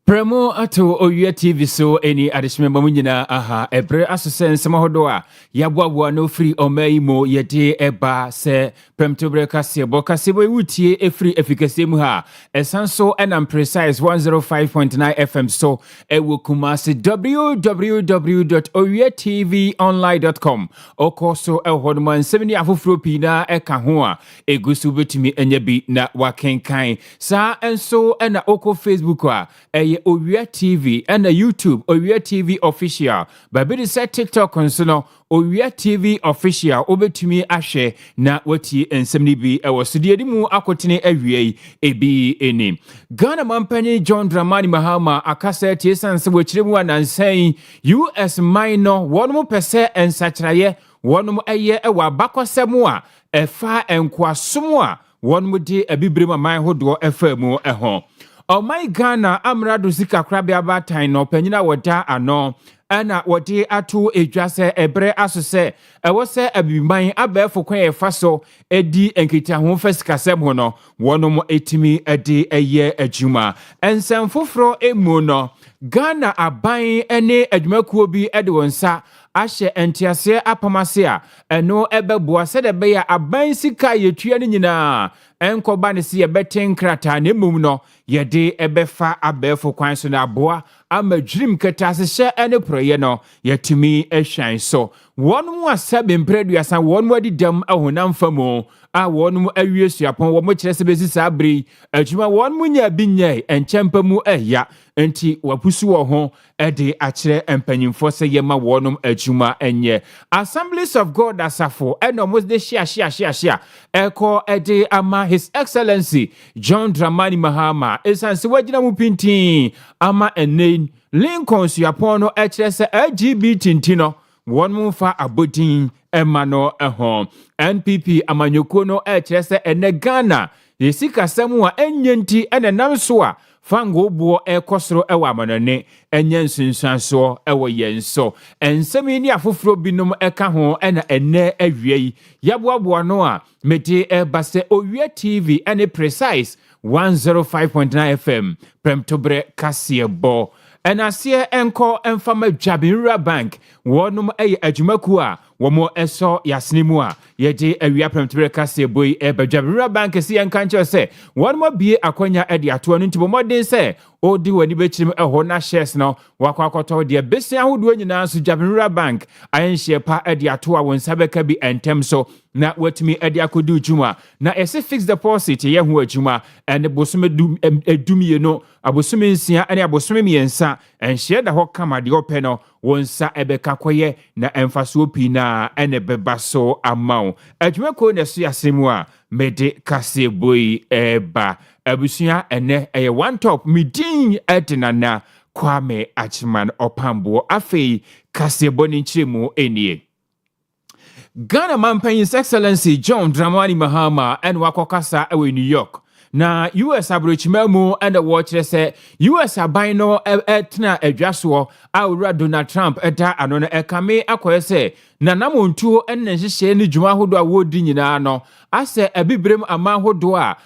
Premo ato Owia TV so any additional mamunyina aha ebre asosen samahodo a yabwa no free omai mo yede eba se Owia Kaseɛ bokase boy wutie efri efikase mu ha esanso and precise 105.9 FM so ewo Kumasi www.owiatvonline.com okoso ehodman 70 afofro pina eka ho a egusu betumi enya bi na wakenkan sa enso na oko Facebook a Owia TV and YouTube Owia TV official baby de set TikTok nso no Owia TV official obetumi ahwe na wati ensem ni bi ewo studie mu akotene awie ebi eni Ghana mampani John Dramani Mahama akasa tie sanse wokiremu anansan US minor wonmo pese ensakraye wonmo eye ewa bakosem a efa enkwasom a wonmo de abibrem aman hodo efa mu eho Oh my Ghana amrado sika krabia batan no panyina woda ano ana wode ato edwase ebre asose ewose abiman abefo kwan efaso edi enkita ho fasikasem ho no wonom etimi ede eye adwuma ensem foforo emu no Ghana aban ene adwumakuo bi ede wonsa ahye entiase apamase a eno ebeboa sedebe ya aban sika yetua ni nyina enkoba ne se yebeten krata na mum no yede ebefa abefo kwan so na aboa amadwirim ketase hye ene proye no yetumi ehwan so wonmu asabe mpreduasa wonmu adidam ahonam famo a wonmu awie suapon wo mo kyerese bezi sabri adwuma wonmu nya binyai enchempamu ehya enti wapusu wo ho ede akire empanyimfo se yema wonum adwuma enye Assemblies of God asafo eno mo de hia eko ede ama His Excellency John Dramani Mahama esanse wagina mu pintin ama enen Lincoln suapon no ekirese LGBT ntino wonmu fa abodin emano eho NPP amanyoko no ekirese ene Ghana yesika samu a enyenti ene namso a fango buo ekosoro ewa amanane enye nsunsuanso ewo yenso ensemi ni afoforo binom eka ho ena ene awie yaboaboa no a mede ebase Owia TV ene precise 105.9 FM Owia Kaseɛ bo enasie enko enfama Dwabinwura Bank wonum eye adwumaku a womo eso yasnemu a yeje awia Owia Kaseɛ boy Dwabinwura Bank si enkanche se wonum bie akonya ede ato no ntibo modern se odi wani bechirim eho na shares no wakwakoto de besia hodo nyina so Dwabinwura Bank ayenhye pa ede ato a wonsabeka bi entem so na watimi ede akodu dwuma na ese fixed deposit ye ho adwuma ene bosome edumie no abosome nsia ene abosome miensa enhye da ho kama de opɛ no wonsa ebeka koye na emfaso pina ene bebaso amao adwuma ko ne so yasemu a mede Kaseɛ boy eba abusua ene eye one top midin etinana Kwame Achiman opambo afei Kaseɛ boni nchiremu enie Ghana Mampan His Excellency John Dramani Mahama and wakokasa ewe New York na US abrochimemu and the watcher say US abino etna edwaso awura Donald Trump eda anona ekame akoye say na namontuo enne hihye ni dwuma hodo a wodi nyina no ase abibrem ama hodo a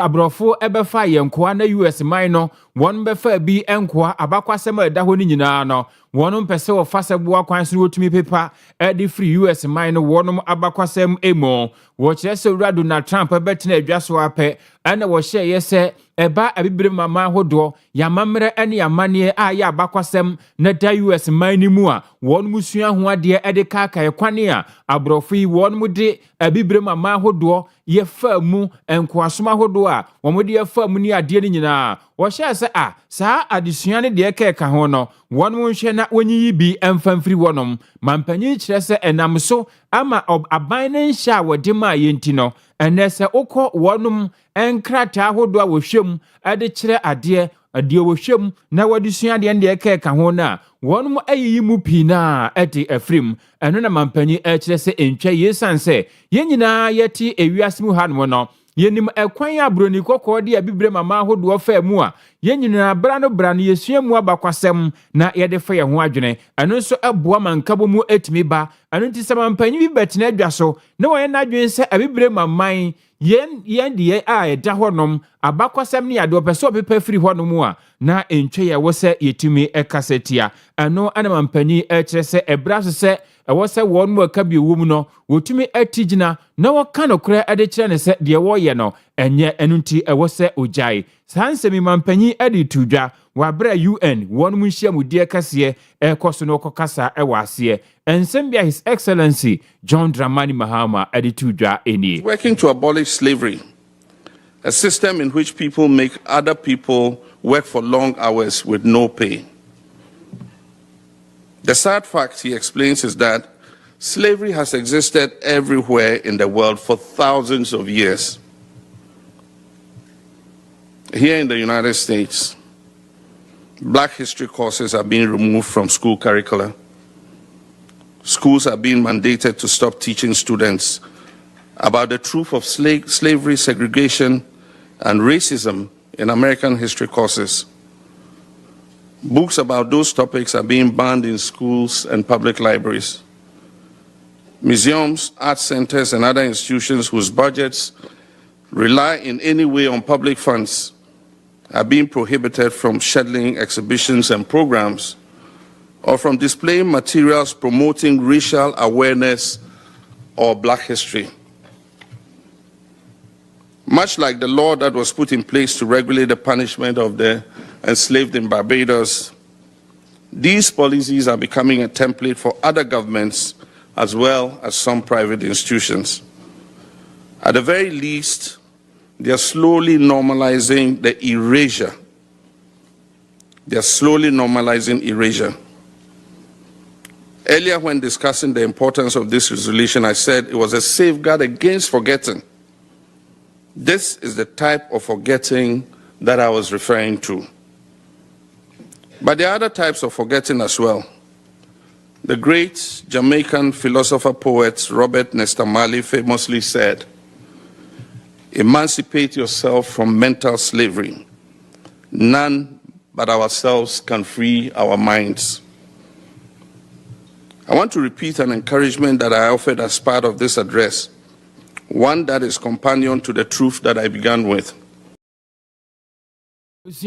abrofo ebefa yenkoa na US man no won befa bi enkoa abakwasem eda ho ni nyina no wonum pese wo fasebo kwan so wotumi pepa edi free US man no wonum abakwasem emo wo kyerese wura Donald Trump ebetena adwaso ape ana wo hye yese eba abibrem ama hodo yamamre ene yamane a ya abakwasem na da US man ni mu a wonum sua ho ade ede kaka ekwane a abrofo yi wonum de abibrem ama hodo ye fa mu enkoasoma hodo a womode ye fa mu ni ade ni nyina wo hye se a saa adesua ne de keka ho no wonum nhwe na wonyi bi emfamfiri wonom mampanyi kyerese enam so ama aban ne nhya wode ma yenti no enese ukọ wonum enkrata hodo a wohwem ade kyere ade wohwem na wadesua de ne keka ho na wonum ayiyi mu pina ede afrim eno na mampanyi kyerese entwa yesanse yenyina yeti ewiasemu hanom no yenim ekwan abroni kokko de abibre mama ahodo fa mu a yenyina bra no yesua mu abakwasem na yede fa ye ho adwene eno nso eboa mankabo mu etimi ba eno nti se mampanyi bi betena adwa so na wo ye na adwen se abibre maman yen de a eda honom abakwasem ne yade opese opepa firi honom a na entwe ye wo se yetimi ekasetia eno ana mampanyi kire se ebra so se ewo se won mu aka bi wom no wotumi atigina na woka no kura ade kire ne se de wo ye no enye enunti ewo se ojai sansemi mampanyi ade tudwa wabra UN won mu nhia mu die kase ekoso no kokasa ewase ensembia His Excellency John Dramani Mahama ade tudwa eni working to abolish slavery, a system in which people make other people work for long hours with no pay. The sad fact, he explains, is that slavery has existed everywhere in the world for thousands of years. Here in the United States, Black history courses are being removed from school curricula. Schools are being mandated to stop teaching students about the truth of slavery, segregation, and racism in American history courses. Books about those topics are being banned in schools and public libraries. Museums, art centers, and other institutions whose budgets rely in any way on public funds are being prohibited from scheduling exhibitions and programs or from displaying materials promoting racial awareness or Black history. Much like the law that was put in place to regulate the punishment of the enslaved in Barbados, these policies are becoming a template for other governments as well as some private institutions. At the very least, they are slowly normalizing the erasure. They are slowly normalizing erasure. Earlier, when discussing the importance of this resolution, I said it was a safeguard against forgetting. This is the type of forgetting that I was referring to. But there are other types of forgetting as well. The great Jamaican philosopher-poet Robert Nesta Marley famously said, "Emancipate yourself from mental slavery. None but ourselves can free our minds." I want to repeat an encouragement that I offered as part of this address, one that is companion to the truth that I began with. His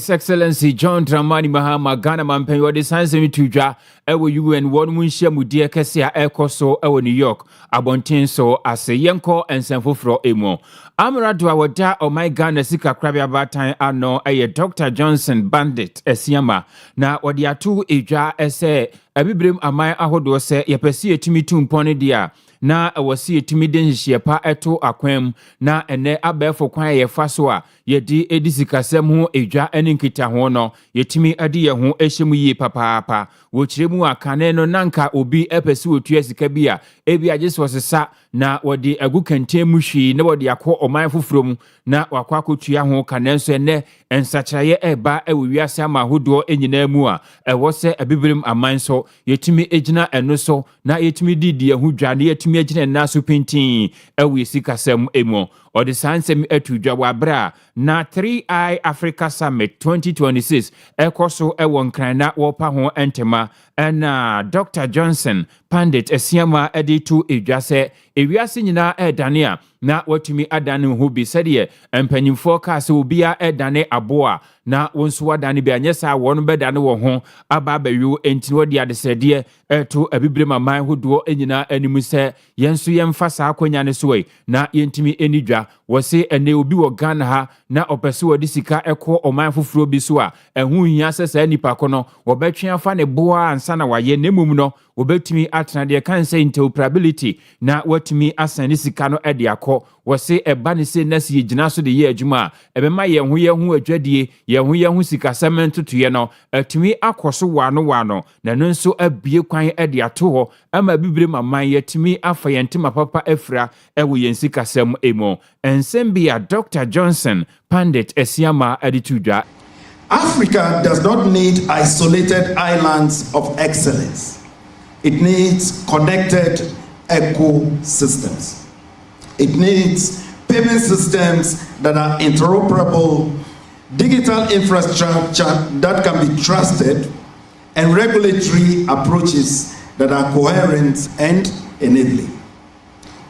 Excellency John Dramani Mahama Ghana Mampenyo de Sansemi Tudwa ewo UN won mu nhia mu die kese a ekoso ewo New York abonten so ase yenko ensenfofro emu Amrado a wada o my Ghana sika krabia batan ano Dr. Johnson Bandit esiama na wode atu edwa ese abibrem amai ahodo se yepesi etimi tumpone dia na wasi etimi denhyepa eto akwam na ene abefo kwan yefa so a yedi edisikasem ho edwa enkita ho no yetimi adi ye ho ehyemu yi papaapa wo kiremu akane no nanka obi epesi otua sika bia ebi agyeso sesa na wodi agu kante mu hwi na wodi akọ oman foforo na wakọ akotua ho kane nso ene ensakyraye eba ewo wiase ama hodo enyina mu a ewo se abibirim aman so yetimi ejina eno so na yetimi didi ho dwa na yetimi ejina na so pintin ewo sikasem emu or the Sansem Etudwa Wabra na 3I Africa Summit 2026 ekoso ewon krana wopa ho entema na Dr. Johnson Pandit esiama editu edwase ewiase nyina edane na watumi adane ho bi sede empanyimfo ka se obia edane aboa na wonso wadane bi anyesa won bedane wo ho aba bayu enti wodi adesede eto abibrema man hodo enyina animu se yenso yemfa sa akonya ne so na yentimi enidwa wose ene obi wo Ghana ha na opese wodi sika eko oman foforo bi so a ehu hia sesa nipa kono wobetwe afa ne boa ansa na waye nemum no wobetumi atena de kan say interoperability na watumi asane sika no ede akọ wose eba ne se nasi yigina so de ye adwuma ebema ye ho adwadie ye ho sika semento to ye no atumi akoso wano na no nso abie kwan ede ato ho ama bibire maman yatumi afa yentima papa afra ewo yensika sem emo ensembia Dr. Johnson Pandit esiama aditudwa. Africa does not need isolated islands of excellence. It needs connected ecosystems. It needs payment systems that are interoperable, digital infrastructure that can be trusted, and regulatory approaches that are coherent and enabling.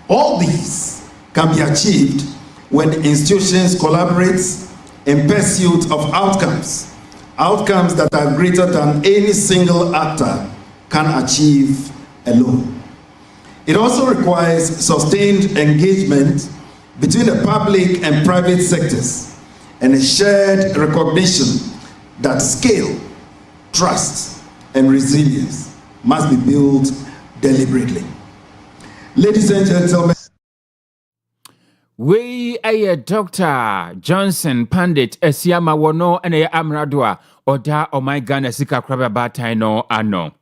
All these can be achieved when institutions collaborate in pursuit of outcomes that are greater than any single actor can achieve alone. It also requires sustained engagement between the public and private sectors and a shared recognition that scale, trust, and resilience must be built deliberately. Ladies and gentlemen, we a Dr. Johnson Pandit Esiama Wono and a Amradua Oda Ghana Sika Kraba Bataino Ano.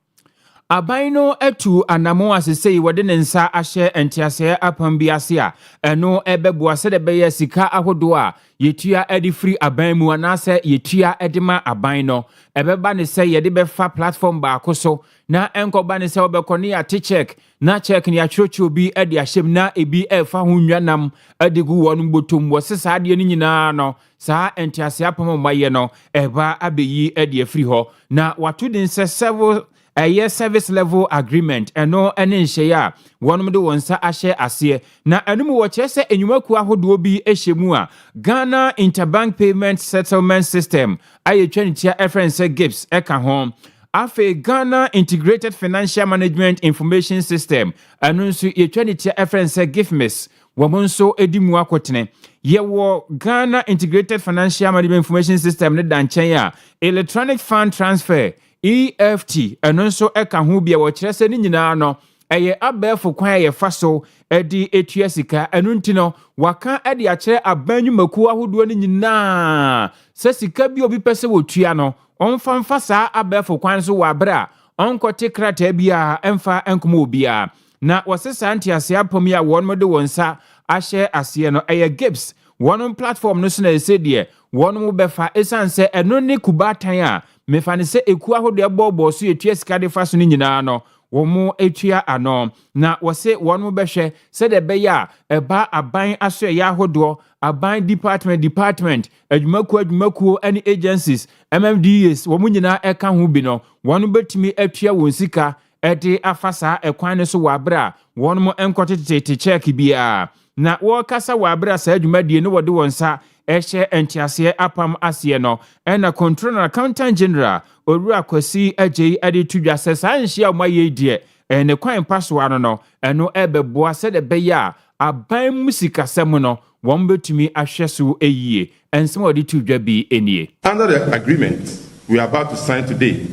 Abaino etu anamo asese wode ne nsa ahye entiase apambiase eno ebeboa se de beye sika ahodo a yetua edi free aban mu anase yetua edima aban no ebeba ne se yede befa platform ba akoso na enkoba ne se obekoni ate check na check ni achrochi obi edi ahyem na ebi efa ho nwanam edigu wonu botom wo sesa ade ni nyina no saa entiase apammaye no eba abeyi edi free ho na watu din se several a year service level agreement eno ene nhyeya wonum de wonsa ahye ase na enum wo kyerese enyumaku ahodo bi ehyemu a Ghana Interbank Payment Settlement System ayetwanitia reference GIPS eka ho afe Ghana Integrated Financial Management Information System anu nso yetwanitia reference GIFMIS womonso edimu akotene yewo Ghana Integrated Financial Management Information System ne danchen a electronic fund transfer EFT enonso eka ho bia wo kyerese ni nyina no eye abefo kwan ye faso edi etua sika enunti no waka edi a kyere abanyumaku ahodo ni nyina se sika bi obi pese wotua no onfamfa saa abefo kwan so wabra onkote krata bia emfa enkomo bia na wasesa antiase apom ya wonmode wonsa ahye ase no eye GIPS wonon platform no so na ese de wonon befa esanse eno ne kubatan a mefane se eku ahodo ebobo so etua sika de faso ni nyina no womo etua ano na wose wonon behwe se de beya eba aban aso ya ahodo aban department adwumaku any agencies MMDAs womo nyina eka ho bi no wonon betumi atua won sika ede afasa ekwan ne so wabra wonon enkotete check bia na wo kasa wabra sa adwumadie ne wode wonsa ehye entiase apam ase no ena Controller Accountant General Owia Kaseɛ agye ade tudwa sesa nhia maye die ene kwan paso ano no eno ebeboa se de beya aban musika sem no won betumi ahwe so eyie ensem ode tudwa bi enie. Under the agreement we are about to sign today,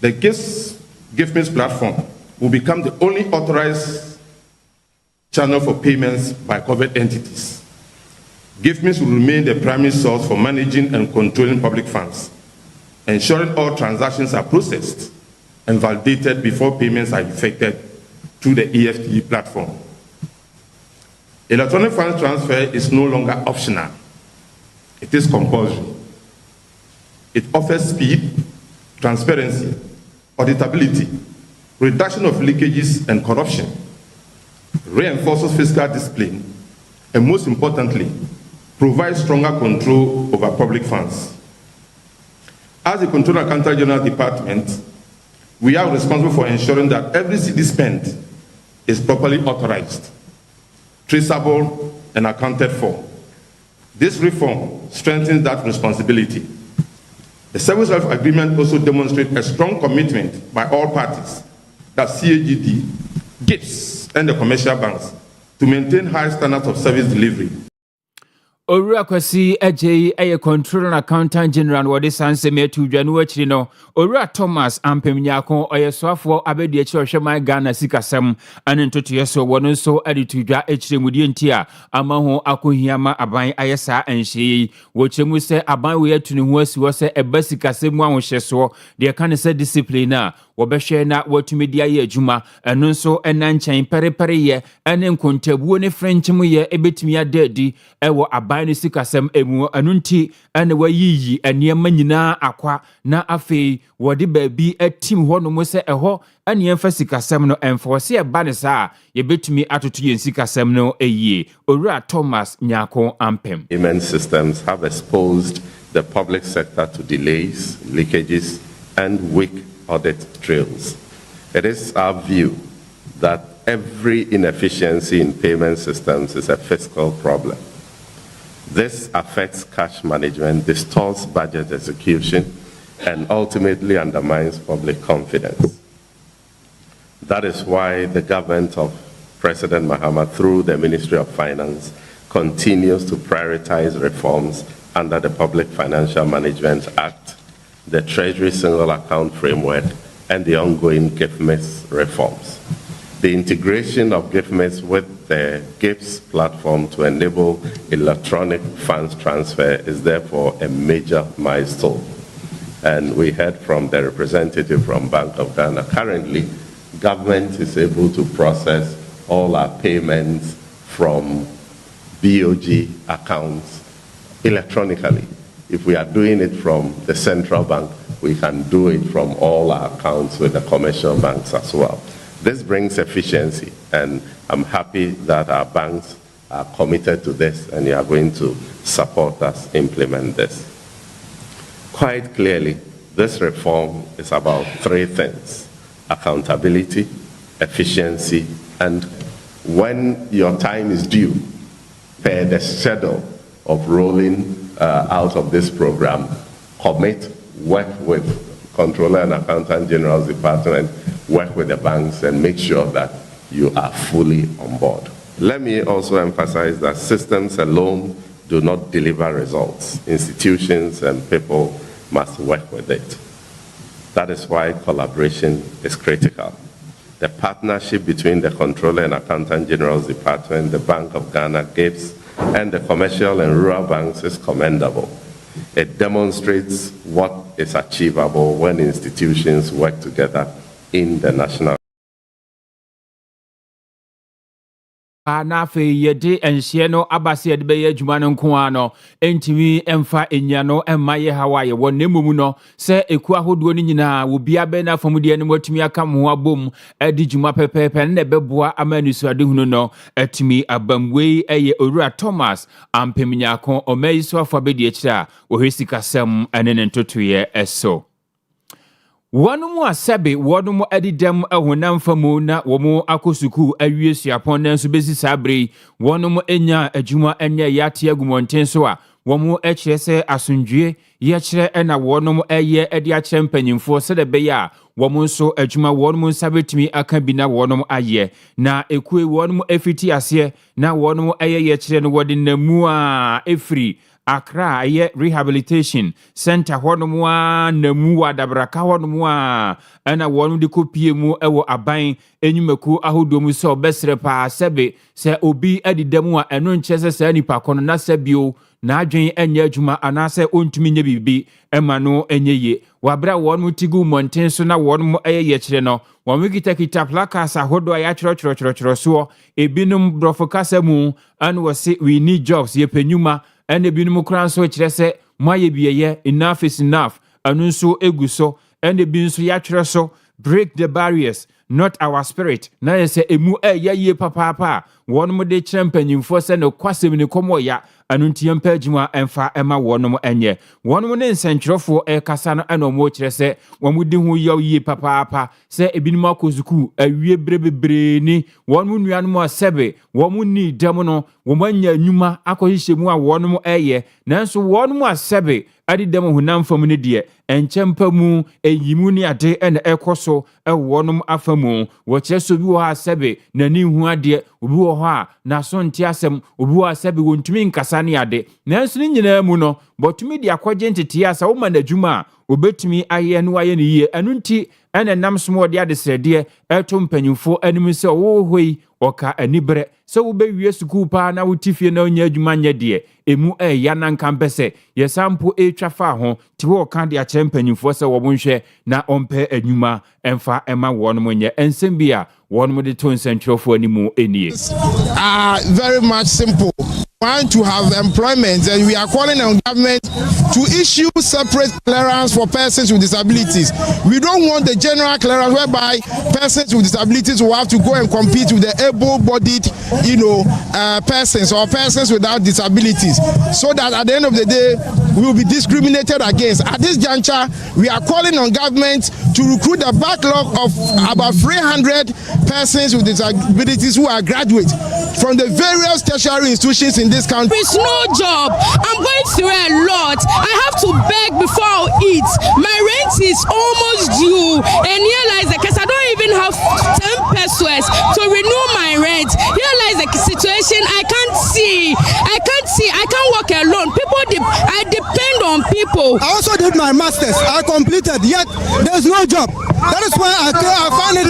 the GIFMIS platform will become the only authorized channel for payments by covered entities. GIFMIS will remain the primary source for managing and controlling public funds, ensuring all transactions are processed and validated before payments are effected through the EFT platform. Electronic funds transfer is no longer optional. It is compulsory. It offers speed, transparency, auditability, reduction of leakages and corruption, reinforces fiscal discipline, and most importantly, provides stronger control over public funds. As the Controller Accountant General Department, we are responsible for ensuring that every cedi spent is properly authorized, traceable, and accounted for. This reform strengthens that responsibility. The Service Life Agreement also demonstrates a strong commitment by all parties, that CAGD, GIPS, and the commercial banks, to maintain high standards of service delivery. Owia Kaseɛ agye eye Controller Accountant General wode sanse metu dwanu akiri no Owia Thomas ampemnyako oyesoafo abedi akiri ohweman Ghana sikasem ane ntotoye so wono so aditudwa akiri mudie ntia amaho akohiama aban ayesa anhye wo chemu se aban we atuni ho asiwo se eba sikasem ahwohyeso de kan se discipline a wɔbɛhwɛ na watumi de ayɛ adwuma ɛno nso ɛna nkyɛn pɛrepɛreyɛ ɛne nkontabuo ne frenchim yɛ ebetumi adaadi ɛwɔ aban no sikasɛm emu ɛno nti ɛna wayiyi nneɛma nyinaa akwa na afei wɔde baabi atim hɔ no mo sɛ ɛhɔ ɛne ɛmfa sikasɛm no ɛmfa se ɛba ne saa yɛbɛtumi atoto yɛn sikasɛm no ɛyie owura Thomas Nyako Ampem. Payment systems have exposed the public sector to delays, leakages, and weak audit trails. It is our view that every inefficiency in payment systems is a fiscal problem. This affects cash management, distorts budget execution, and ultimately undermines public confidence. That is why the government of President Mahama, through the Ministry of Finance, continues to prioritize reforms under the Public Financial Management Act, the Treasury Single Account Framework, and the ongoing GIFMIS reforms. The integration of GIFMIS with the GIPS platform to enable electronic funds transfer is therefore a major milestone. And we heard from the representative from Bank of Ghana. Currently, government is able to process all our payments from BOG accounts electronically. If we are doing it from the central bank, we can do it from all our accounts with the commercial banks as well. This brings efficiency, and I'm happy that our banks are committed to this and you are going to support us implement this. Quite clearly, this reform is about three things: accountability, efficiency, and when your time is due, per the schedule of rolling out of this program, commit, work with Controller and Accountant General's Department, work with the banks, and make sure that you are fully on board. Let me also emphasize that systems alone do not deliver results. Institutions and people must work with it. That is why collaboration is critical. The partnership between the Controller and Accountant General's Department, the Bank of Ghana, GIPS, and the commercial and rural banks is commendable. It demonstrates what is achievable when institutions work together in the national. Na afei yɛde nhyeɛ no abase yɛde bɛyɛ adwuma no nko ara no ntumi mfa enya no mma yɛ hawaii wɔ ne mmom no sɛ eku ahodoɔ no nyinaa wo bia bɛ na famudeɛ no watumi aka mo abom adi dwuma pɛpɛɛpɛ ne bɛboa ama nisuadehunu no atumi abamwei ɛyɛ owura Thomas Ampem Nyako ɔmayi so afa bɛdi akyire a wɔhwɛ sikasɛm ɛne ne ntotoyɛ ɛso. Wɔnom asɛbe wɔnom adidam ahonam famu na wɔn akɔsuku awie suapɔn na nso besi sabre wɔnom enya adwuma ɛnyɛ yate agumɔnten so a wɔn ɛkyerɛ sɛ asundwie yɛkyerɛ ɛna wɔnom ɛyɛ ɛde akyerɛ mpanyinfoɔ sɛ de bɛyɛ a wɔn nso adwuma wɔnom nsa betumi aka bi na wɔnom ayɛ na ekue wɔnom efiti aseɛ na wɔnom ɛyɛ yɛkyerɛ no wɔde namu a efiri Accra aye rehabilitation center honomu a namu adabraka honomu a ana wonu de kopie mu ewo aban enyumaku ahodomu so besre pa sebe se obi adidemu a eno nkyese se nipa kono na sebio na adwen enya adwuma anase ontumi nya bibi ema no enyeye wabra wonu tigu monten so na wonu eye kire no wonu kita plakas ahodo ya kyerɛ so ebinum brofo kasa mu an wose we need jobs ye penyuma ene binum kran so kyerɛ sɛ moayɛ bieye enough is enough anu nso eguso ene bi nso ya kyerɛ so break the barriers not our spirit na yɛ emu yie papa wɔnom de kyerɛ mpanyimfo sɛ no kwasɛm ne kɔmɔ ya anu ntiampa adwuma ɛmfa ɛma wɔnom ɛnyɛ wɔnom ne nsɛnkyerɛfo ɛkasa no ɛna ɔmo kyerɛ sɛ wɔn di ho yaw yie papa sɛ ebinum akɔzuku awie berebebre ni wɔnom nuanom asɛbe wɔn ni dɛm no wɔn anya nnwuma akɔhyehyɛ mu a wɔnom ɛyɛ nanso wɔnom asɛbe adi dɛm honam fam ne deɛ ɛnkyɛmpa mu eyimu ne ade ɛna ɛkɔ so ɛwɔnom afamu wɔkyerɛ so bi wɔ asɛbe n'ani hu adeɛ obi wɔ hɔ a naso nte asɛm obi wɔ asɛbe wɔntumi nkasa ne ade nanso ne nyinaa mu no bɔtumi de akɔgye ntete asa wo ma n'adwuma a obetumi aye no aye ne yie enu nti ene nam somo de adesrede eto mpanyimfo anim se owohoi oka anibre se wo be wie sukuu pa na wotifie na onya adwuma nye de emu ya na nkampese yesampo etwafa ho ti wo ka de akyere mpanyimfo se wo bonhwe na ompe adwuma emfa ema wonmo nye ensem bia wonmo de to nsentwerofo animu enie very much simple. Want to have employment, and we are calling on government to issue separate clearance for persons with disabilities. We don't want the general clearance whereby persons with disabilities will have to go and compete with the able-bodied, persons or persons without disabilities, so that at the end of the day we will be discriminated against. At this juncture, we are calling on government to recruit a backlog of about 300 persons with disabilities who are graduates from the various tertiary institutions in this country. There is no job. I'm going through a lot. I have to beg before I eat. My rent is almost due, and here lies the case. I don't even have 10 pesos to renew my rent. Here lies the situation. I can't see. I can't work alone. I depend on people. I also did my master's. I completed, yet there's no job. That is why I found it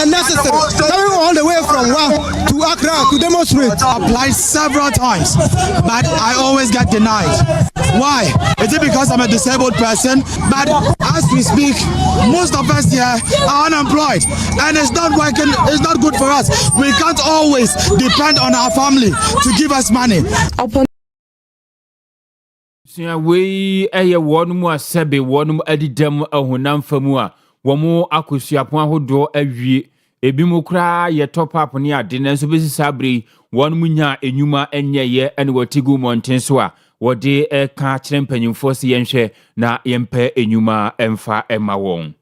necessary coming all the way from Wa to Accra to demonstrate. I applied several times, but I always get denied. Why? Is it because I'm a disabled person? But as we speak, most of us here are unemployed, and it's not working. It's not good for us. We can't always depend on our family to give us money. we eye wonum asebe wonum adidam ahunam famu a womo akosuapon ahodo awie ebi mu kra ye top up ne ade nanso besi sabre wonum nya enwuma enyeye ene watigu monten so a wode ka kire mpanyimfo se yenhwe na yempe enwuma emfa ema won.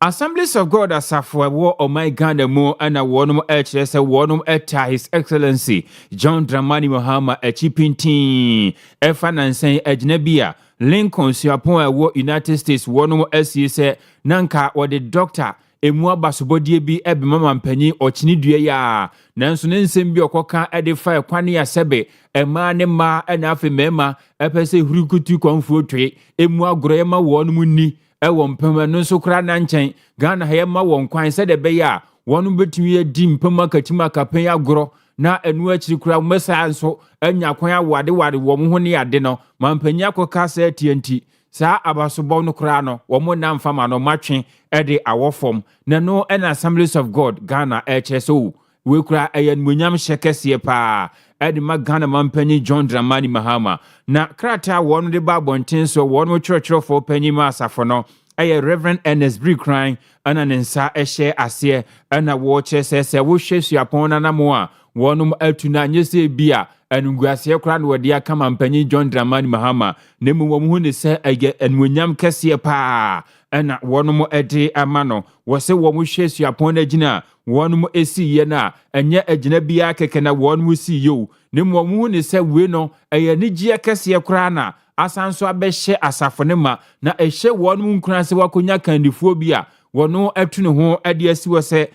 Assemblies of God asafo wo my Ghana mu ana wonum kire se wonum eta His Excellency John Dramani Mahama achipintin efa nansen ajnabia Lincoln Siapon wo United States wonum asie se nanka wode doctor emu abasobodie bi ebema mpanyi ochini due ya nanso ne nsem bi okoka edify kwane ya sebe ema ne ma na afi mema epese hurukutu konfuo twe emu agoro ema wonum ni ewo mpema no so kra na nchen Ghana ha yema won kwan se de be ya wonum betumi adi mpema katima kapen agoro na enu akiri kra mmesa nso anya kwan awade wo mo ho ne ade no mampanyi akoka se TNT sa abasobon no kra no wo mo na mfama no matwe ede awofom na no an Assemblies of God Ghana HSO we kra ayen munyam hyekesie pa ede ma Ghana mampanyi John Dramani Mahama na krata won de ba bonten so won mo church for panyi ma asafo no aye Reverend Ernest Crying ana nensa ehye ase ana wo chese wo hwesuapon na mo a wonum atuna nyese bia anuguase kra no wode aka mampanyi John Dramani Mahama nemu wo hu ne se age enwonyam kese pa ana wonum ede amano wo se wo mu hwesuapon na gina wonum esi ye na enye agina bia keke na wonum si yo nemu wo hu ne se we no eye nigie kese kra na asanso abehye asafo ne ma na ehye wonum nkran se wakonya kandifuo bia wono atune ho ade asiwo se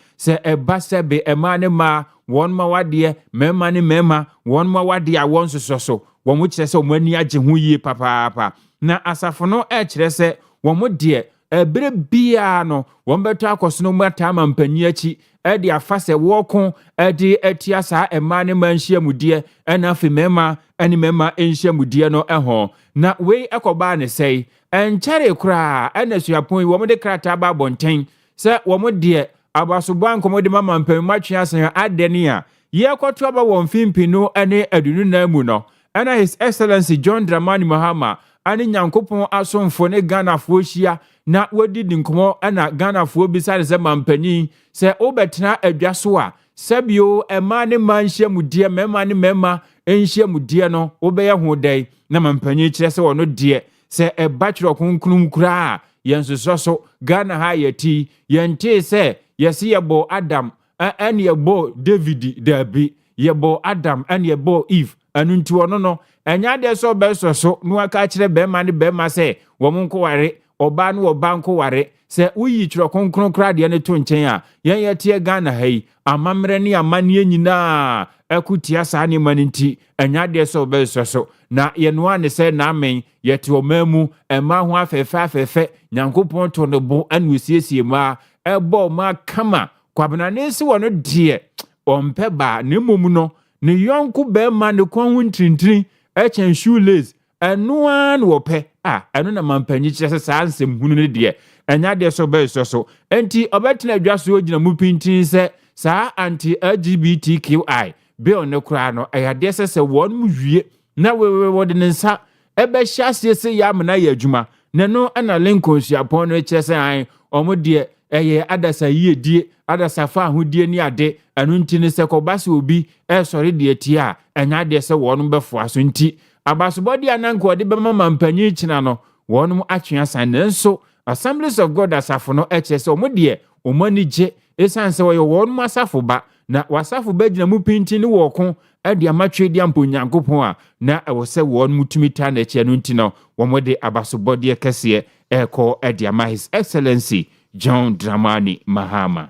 eba sebe ema ne ma won ma wade mema ne mema won ma wade a won soso won mo kire se o mani age ho yie papa na asafo no kire se won mo de ebere bia no won beto akoso no mata ma mpanyi achi ede afa se woko ede atia sa ema ne manhia mudie ena fe mema ene mema enhia mudie no eho na we ekoba ne sei enchere kra ena suapon won de krata ba bonten se won de abasoban komode mama mpemmatwe asan adeni a ye kwoto aba won fimpino ene adunu na mu no ena His Excellency John Dramani Mahama ani nyankopon asomfo ne Ghana fo hia na wadi dinkomo ena Ghana fo bisare se mampani se obetena adwaso a sabio ema ne manhia mudie mema ne mema enhia mudie no obeye ho dai na mampani kire se wono de se bachelor kunkunum kura yensoso Ghana ha yati yente se yesi yebo Adam and yebo David Dabi yebo Adam and yebo Eve anunti wono no enya de so besoso no aka kire be ma ne be ma se wo monko ware oba no oba nko ware se uyi kire konkron kra de ne to nchen a yen yetie Ghana hai amamre ne amane nyina ekutia saa ne maninti enya de so be so na ye no ane se na amen yete omamu ema ho afefe nyankopon to ne bo anu siesie ma ebo ma kama kwabena ne si wono de ompe ba ne momu no ne yonko be ma ne kon hu ntrintin echen shoelace eno an wo pe eno na mampanyi kyese saa nsem hunu ne de enya de so be so enti obetena adwaso ogina mu pintin se saa anti LGBTQI bill ne kura no ayade se won mu wie na wewe wode ne nsa ebe hyase se ya mena ya adwuma ne no ana Lincoln suapon no kyese an omo de eye adasa yiedie adasa fa ahodie ni ade anu nti ne se kobase obi sori de tie enya de se won befo aso nti abasobodi ananko de bema mampanyi kina no won atwea san nenso Assemblies of God asafo no kyese omo de omani je esanse wo won masafo ba na wasafo ba gina mu pinti ni wo ko ade amatwe di ampo nyankopon a na ewo se won mutumita na eche no nti no wo mode abasobodi kese eko ade ama His Excellency John Dramani Mahama.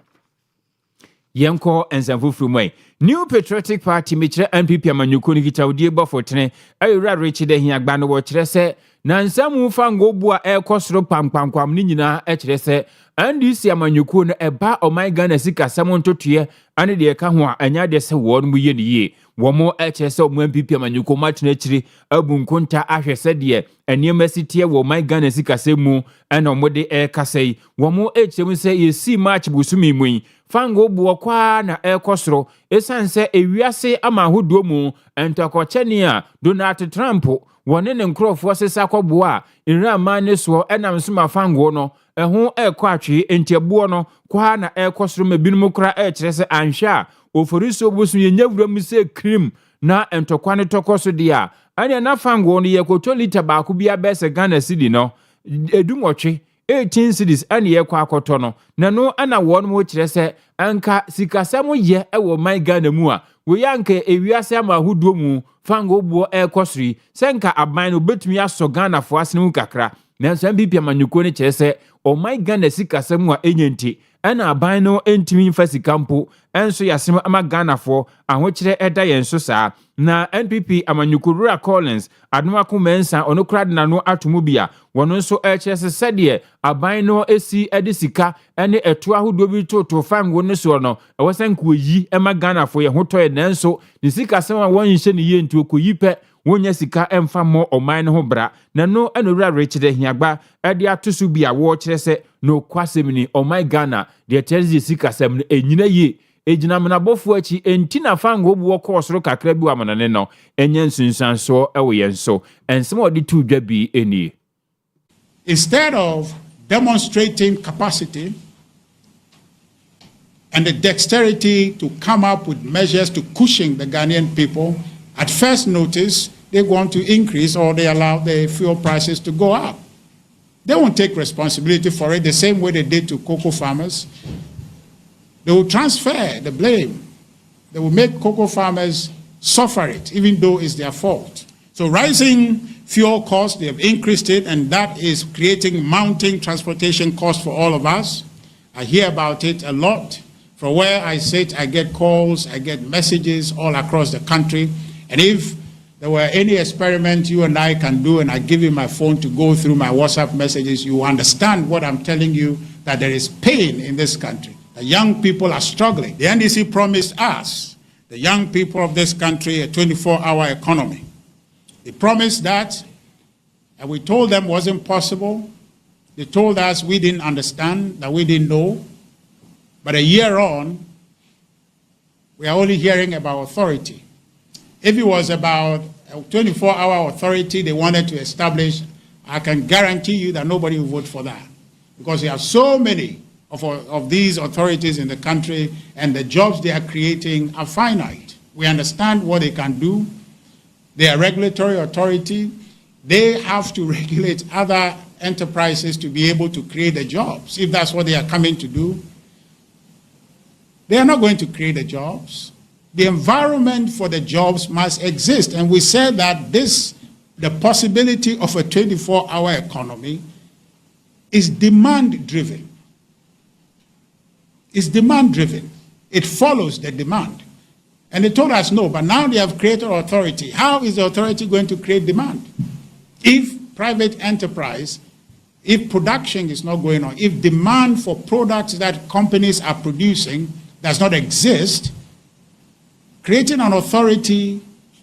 Yenko ensanfufuru mai New Patriotic Party mechire NPP amanyuko ni kitawdie bofotene ayura Richard Ehiagba no wo kire se na nsamu fango bua ekosoro pampamkwam ni nyina ekire se NDC amanyuko no eba oman Ghana sika samo ntotoye ane de ka ho a anya de se won mu ye niye womo ekire se omo NPP amanyuko matena akiri abunkonta ahwese de eniema sitie wo oman Ghana sika semu ena omode ekasei womo ekirem se yesi match busumi mu fango buo kwa na ekosoro esanse ewiase ama hodo mu entokocheni a Donald Trump wone ne nkrofo sesa kwabo a nra mane so enam soma fango no eho ekọ atwe entiabuo no kwa na ekosoro mabinum kra ekirese anhwa oforiso bosu yenyawura mu se cream na entokwa ne tokoso dia ane na fango no yekoto liter ba ku bia bese Ghana cedi no edumotwe 18 cities ane yekọ akoto no na no ana won mo kirese anka sikasamo ye ewo man Ghana mu a we yanka ewiase ama hodo mu fango buo ekosri senka aban no betumi aso Ghana fo asene mu kakra na so MPP amanyuko ne kirese o man Ghana sikasamo a enyenti ana aban no entimi mfa sikampo enso yasem ama Ghana fo ahokire eda yenso saa na NPP amanyuko Rura Collins adumako mensa onokra de nano atomu bia wono nso kirese sede aban no esi edisika ene eto ahodo bi toto fango ne so no ewosanko yi ema Ghana fo ye hotoye nanso ne sikasem a wonhye ne ye nti okoyi pe wonya sika emfa mo oman ne ho bra na no enowura Richard Ehiagba ede atosu bia wo kirese no kwasem ni oman Ghana de terzi sikasem no enyina ye ejina menabofo achi entina fango buo kosoro kakra bi wamanane no enye nsunsanso ewo yenso ensem odi tu dwa bi eni. Instead of demonstrating capacity and the dexterity to come up with measures to cushion the Ghanaian people, at first notice, they want to increase or they allow the fuel prices to go up. They won't take responsibility for it the same way they did to cocoa farmers. They will transfer the blame. They will make cocoa farmers suffer it, even though it's their fault. So rising fuel costs, they have increased it, and that is creating mounting transportation costs for all of us. I hear about it a lot. From where I sit, I get calls, I get messages all across the country. And if there were any experiment you and I can do, and I give you my phone to go through my WhatsApp messages, you understand what I'm telling you, that there is pain in this country. The young people are struggling. The NDC promised us, the young people of this country, a 24-hour economy. They promised that, and we told them it wasn't possible. They told us we didn't understand, that we didn't know. But a year on, we are only hearing about authority. If it was about a 24-hour authority they wanted to establish, I can guarantee you that nobody will vote for that. Because we have so many of these authorities in the country, and the jobs they are creating are finite. We understand what they can do. They are regulatory authority. They have to regulate other enterprises to be able to create the jobs, if that's what they are coming to do. They are not going to create the jobs. The environment for the jobs must exist. And we said that the possibility of a 24-hour economy is demand-driven. It's demand-driven. It follows the demand. And they told us no, but now they have created authority. How is the authority going to create demand? If private enterprise, if production is not going on, if demand for products that companies are producing does not exist, creating an authority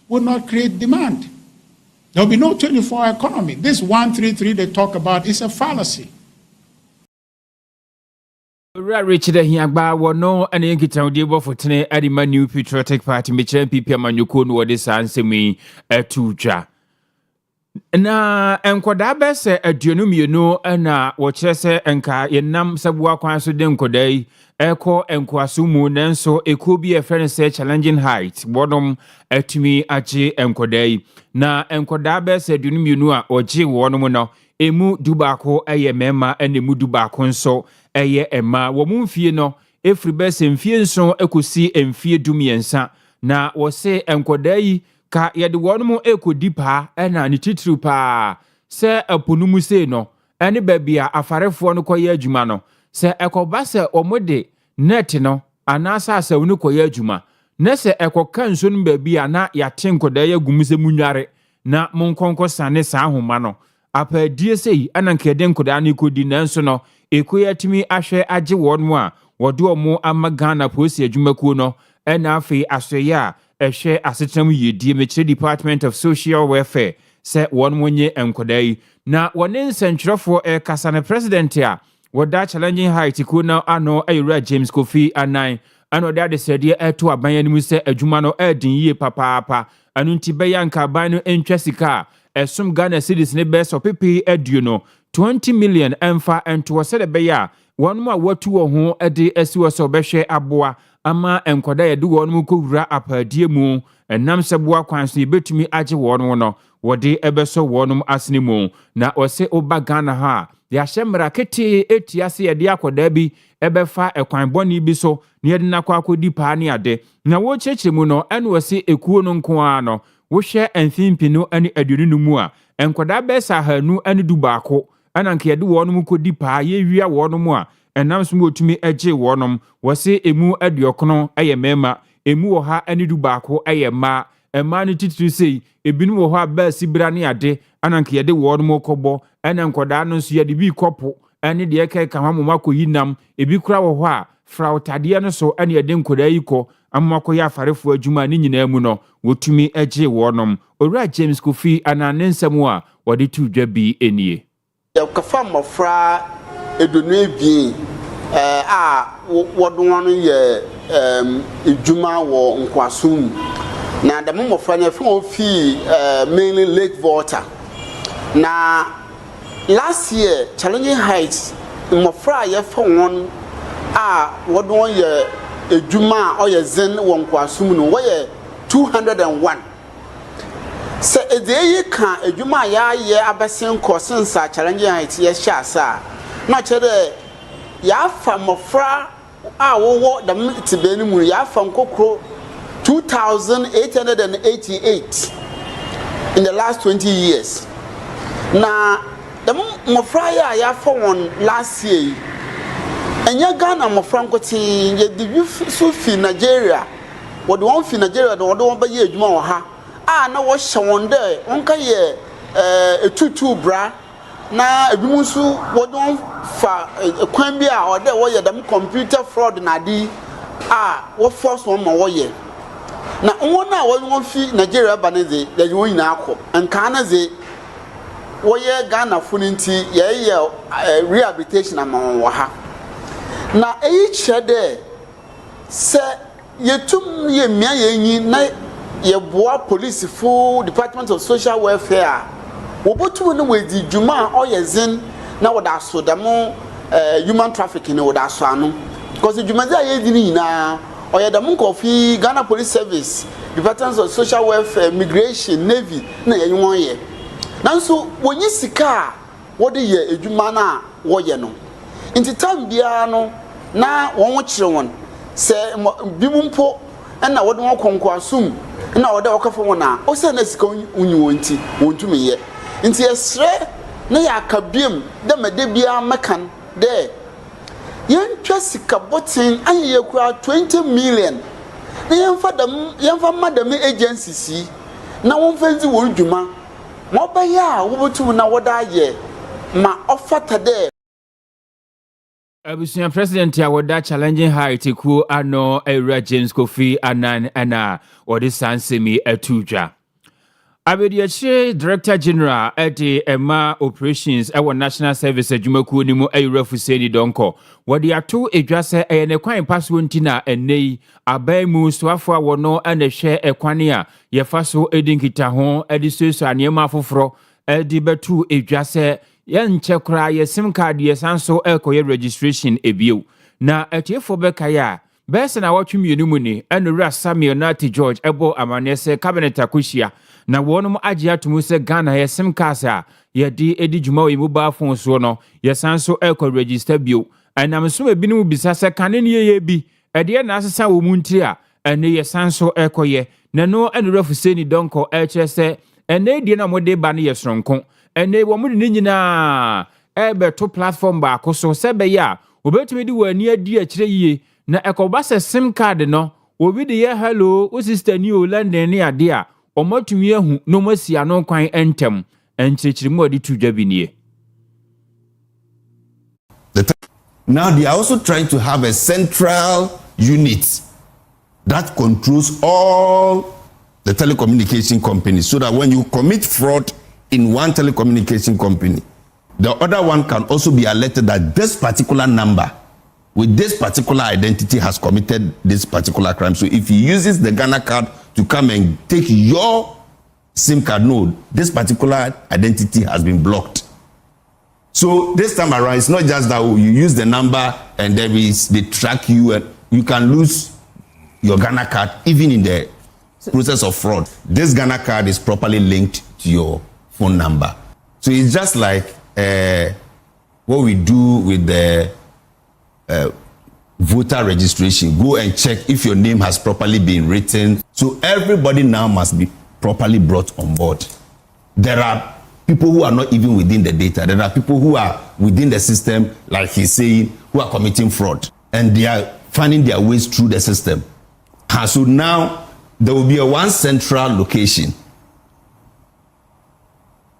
would not create demand. There will be no 24-hour economy. This 133 they talk about is a fallacy. Richard Hiagba wono ane nkita odi bo fotene adima New Patriotic Party meche MPP amanyoko no wode sansemi etudwa na enkoda bese aduonu mienu na wo kyerese enka yenam sabuwa kwan so de nkodai eko enkwaso mu nenso eko bi efren se challenging height bodom atumi age enkodai na enkoda bese aduonu mienu a oje wono no emu dubako eye mema enemu dubako nso eye ema wo mumfie no efri bese mfie nso ekosi emfie dumiensa na wo se enkodai ka yede wonum ekodi pa na ne titru pa se aponumu se no ene babia afarefo no koye adwuma no se ekoba se omode net no anasa asawunu koye adwuma na se ekoka nso no babia na yate nkoda ya gumuse munware na monkonko sane sa ahoma no apadie sei anankede nkoda na ekodi nanso no ekoyatimi ahwe age wonum a wode omo amagana posi adwumakuo no ena afi asoya ehwe asetam yedie meche Department of Social Welfare se won monye enkodai na wone nsentwerefo kasa na president a woda challenging height ku na ano ayura James Kofi anan ano da de sede eto aban animu se adwuma no edin yie papaapa anu nti beyanka ban no entwasika esum Ghana cedis ne be so pepe aduo no 20 million emfa ento se de beya won ma watu wo ho ede asiwo so behwe aboa ama enkoda yede wonum kowura apadie mu enam seboa kwanso yebetumi age wonum no wode ebeso wonum asene mu na ose oba Ghana ha ya hyemra kete etiase yede akoda bi ebefa ekwan boni bi so ne yede nakwa akodi pa ne ade na wo chechire mu no ene ose ekuo no nko a no wo hwe enfimpino ane adununu mu a enkoda besa hanu ane dubaako ananke yede wonum kodi pa ye wia wonum a enam so motumi age wonum wose emu adiokono eye mema emu wo ha anidu baako eye ma ema ne titiri sei ebinu wo ha ba sibra ne ade ananke yede wonum kobo ena nkoda no so yede bi kopo ene de eke ka mamoma koyinam ebi kura wo ho a frautade no so ene yede nkoda yiko amako ya farefo adwuma ne nyina mu no wotumi age wonum owura James Kofi ananensam a wode tudwa bi enie kafa mofra edonu bi wodon ye edwuma wo nkwasum na da mofra nya fe ofi mainly Lake Volta na last year challenging heights mofra ye fe won wodon ye edwuma oye zen wo nkwasum no wo ye 201 se edeyi kan edwuma ya ye abesen kosensa challenging heights ye shasa na chere ya fa mofra wo da tibeni mu ya fa nkokro 2888 in the last 20 years na the mofra ya fa won last year enya Ghana mofra nkoti ye di so fi Nigeria wo de won fi Nigeria de wo de won ba ye adwuma wo ha na wo hye won de won ka ye etutu bra na ebimunsu wodon fa kwan bi a ode wo ye dem computer fraud na di wo force won ma wo ye na won na won fi Nigeria baneze da yo nyina akọ nka na ze wo ye Ghana funinti ye rehabilitation amon wo ha na eyi chede se yetum ye mia ye nyi na ye boa police full Department of Social Welfare wobotu no wedi djuma oyezin na woda so dem human trafficking na woda so anu because djuma za ye di ni na oyedam kofi Ghana Police Service Department of Social Welfare Immigration Navy na ye won ye nanso wonyi sika wode ye edjuma na wo ye no nti tambia no na won wo kire won se bibumpo na wode won konkwasum na wode wokafa wona o se na sika unyi wonti wontumi ye nti esre na ya kabiem de mede bia mekan de yentwa sika botin anye kura 20 million na yɛmfa madam agency si na wɔmfa nzi wɔn dwuma ma ɔbɛyɛ a wɔbɛtum na wɔda ayɛ ma ɔfata dɛ Abusia President ya woda challenging height ku ano Ewura James Kofi Annan ana wode sansemi atudwa. Abediache Director General Edi Emma Operations ewo National Service adwumakuo ni mu Ewura Fuseni Donko wode ato edwase ne kwan paso ntina enei abai mu soafo awono ene hwe ekwane a yefaso edinkita ho edi seso anema afoforo edi betu edwase yenche kra yesim card yesanso ekoye registration ebio na etiefo bekaya bese na watwemienu mu ni enura Samuel Nati George ebo amanese cabinet akohia na wonum agye atomu se Ghana yesim kasa yedi edi dwuma we mobile phone so no yesanso eko register bio anamso ebinu bisa se kane ne ye bi ede na asesa wo mu ntiri a ene yesanso ekoye na no enura Fuseni Donko se ene die na mode ba ne yesronko ene wo mu ni nyina to platform ba ko so sebe ya obetumi di wani adi akire yie na ekoba se sim card no obi de ye hello o sister ni o London ni ade a omatumi ahu no masia no kwan entem enchirichirimu adi tudwa bi nie. Now they are also trying to have a central unit that controls all the telecommunication companies so that when you commit fraud in one telecommunication company, the other one can also be alerted that this particular number with this particular identity has committed this particular crime. So if he uses the Ghana card to come and take your SIM card, no, this particular identity has been blocked. So this time around, it's not just that you use the number and they track you and you can lose your Ghana card even in the process of fraud. This Ghana card is properly linked to your phone number. So it's just like what we do with the voter registration. Go and check if your name has properly been written. So everybody now must be properly brought on board. There are people who are not even within the data. There are people who are within the system, like he's saying, who are committing fraud. And they are finding their ways through the system. And so now there will be a one central location.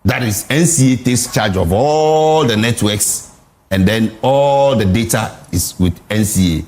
That is NCA takes charge of all the networks and then all the data is with NCA.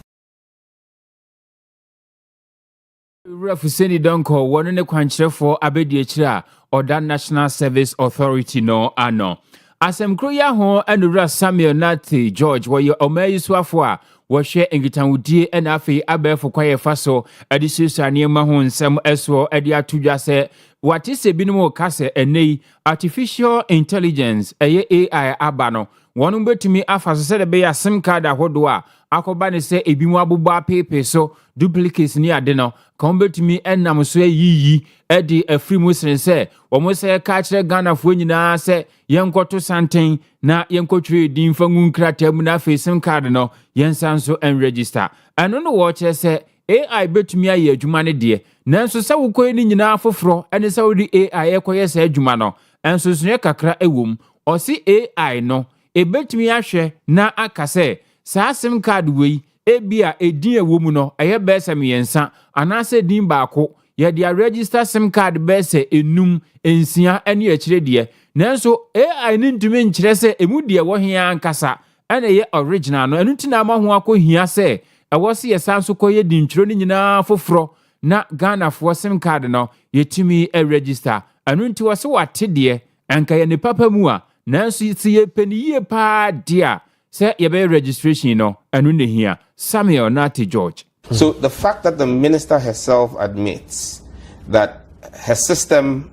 Fuseni Donko one ne kwankyerefo abediechira oda National Service Authority no ano asem kroya ho enura Samuel Nati George wo omayisuafo a wo hwe engitanwudie ena afei abefo kwaye faso adisesu anema ho nsem eso edi atudwa se wati se binum kase enei artificial intelligence AI abano wonu betumi afaso se de be ya sim card ahodo a akoba ne se ebimu abubo apepe so duplicates ni ade no kon betumi enam so yiyi edi afrimu sen se omo se ka kire Ghana fo nyina se yenkoto santen na yenkotwe din fangun krata mu na fe sim card no yensanso en register eno no wo kire se AI betumi aye adwuma ne de nanso se wokɔ ni nyina foforo ene se wodi AI ekoye se adwuma no enso sunye kakra ewom osi AI no ebetumi ahwe na akase saa sim card wei ebia edin ewomu no eye bese miensa anase din baako ye dia register sim card bese enum ensia ene akire de nanso AI ni ntumi nkyere se emu de wo hia ankasa ene ye original no enu tina ma ho akohia se ewo se yesanso koye din twiro ni nyina foforo na Ghana fo sim card no yetumi register enu nti wo se wate de anka ye ne papa mu a nanso si ye peniye pa dia say yebe registration no anu ne hia Samuel Nati George. So the fact that the minister herself admits that her system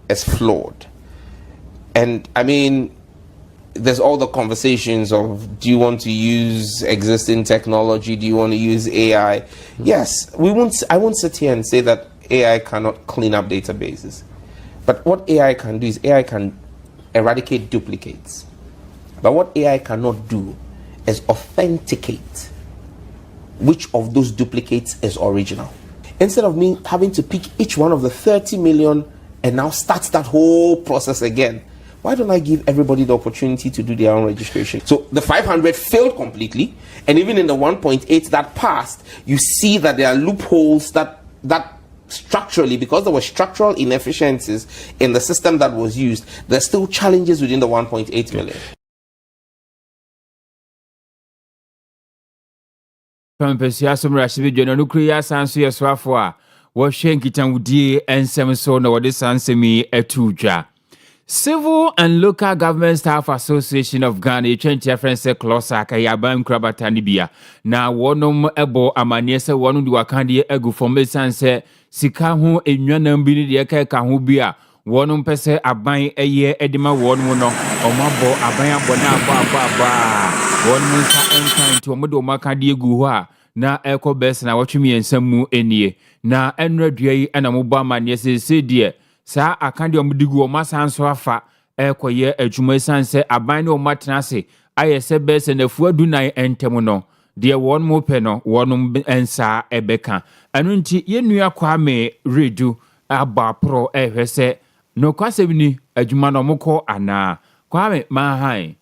is flawed, and I mean there's all the conversations of do you want to use existing technology, do you want to use AI? Yes, I won't sit here and say that AI cannot clean up databases, but what AI can do is AI can eradicate duplicates. But what AI cannot do is authenticate which of those duplicates is original. Instead of me having to pick each one of the 30 million and now start that whole process again, why don't I give everybody the opportunity to do their own registration? So the 500 failed completely, and even in the 1.8 that passed, you see that there are loopholes that structurally, because there were structural inefficiencies in the system that was used, there's still challenges within the 1.8 million. Pampesia Sumrashi General Kriya Sansu Swafwa, washing Kitangudi and Samson or the Sansemi Etuja. Civil and Local Government Staff Association of Ghana, Chencha Frense Klosaka Yabam Krabatanibia. Now, one ebo amaniesa one do Wakandi egu for Messanse, Sikahu, a Yanambini, the Eka Kahubia, one pese abain a year edima one mono, or mabo abaya bona ba. One monster entine to a modo Makadi Guha, na Echo Bess na watch me and some enie, na Enredre and a Mobama, yes, say dear. Sa akandi omudigu o masanso afa ekoye adwuma sanse aban ne o matnase ayese bese na fuadu nan entemu no de won mo pe no wonum ensa ebeka anu nti yenua kwame redu aba pro ehwese no kwasebini adwuma no mokọ ana kwame mahan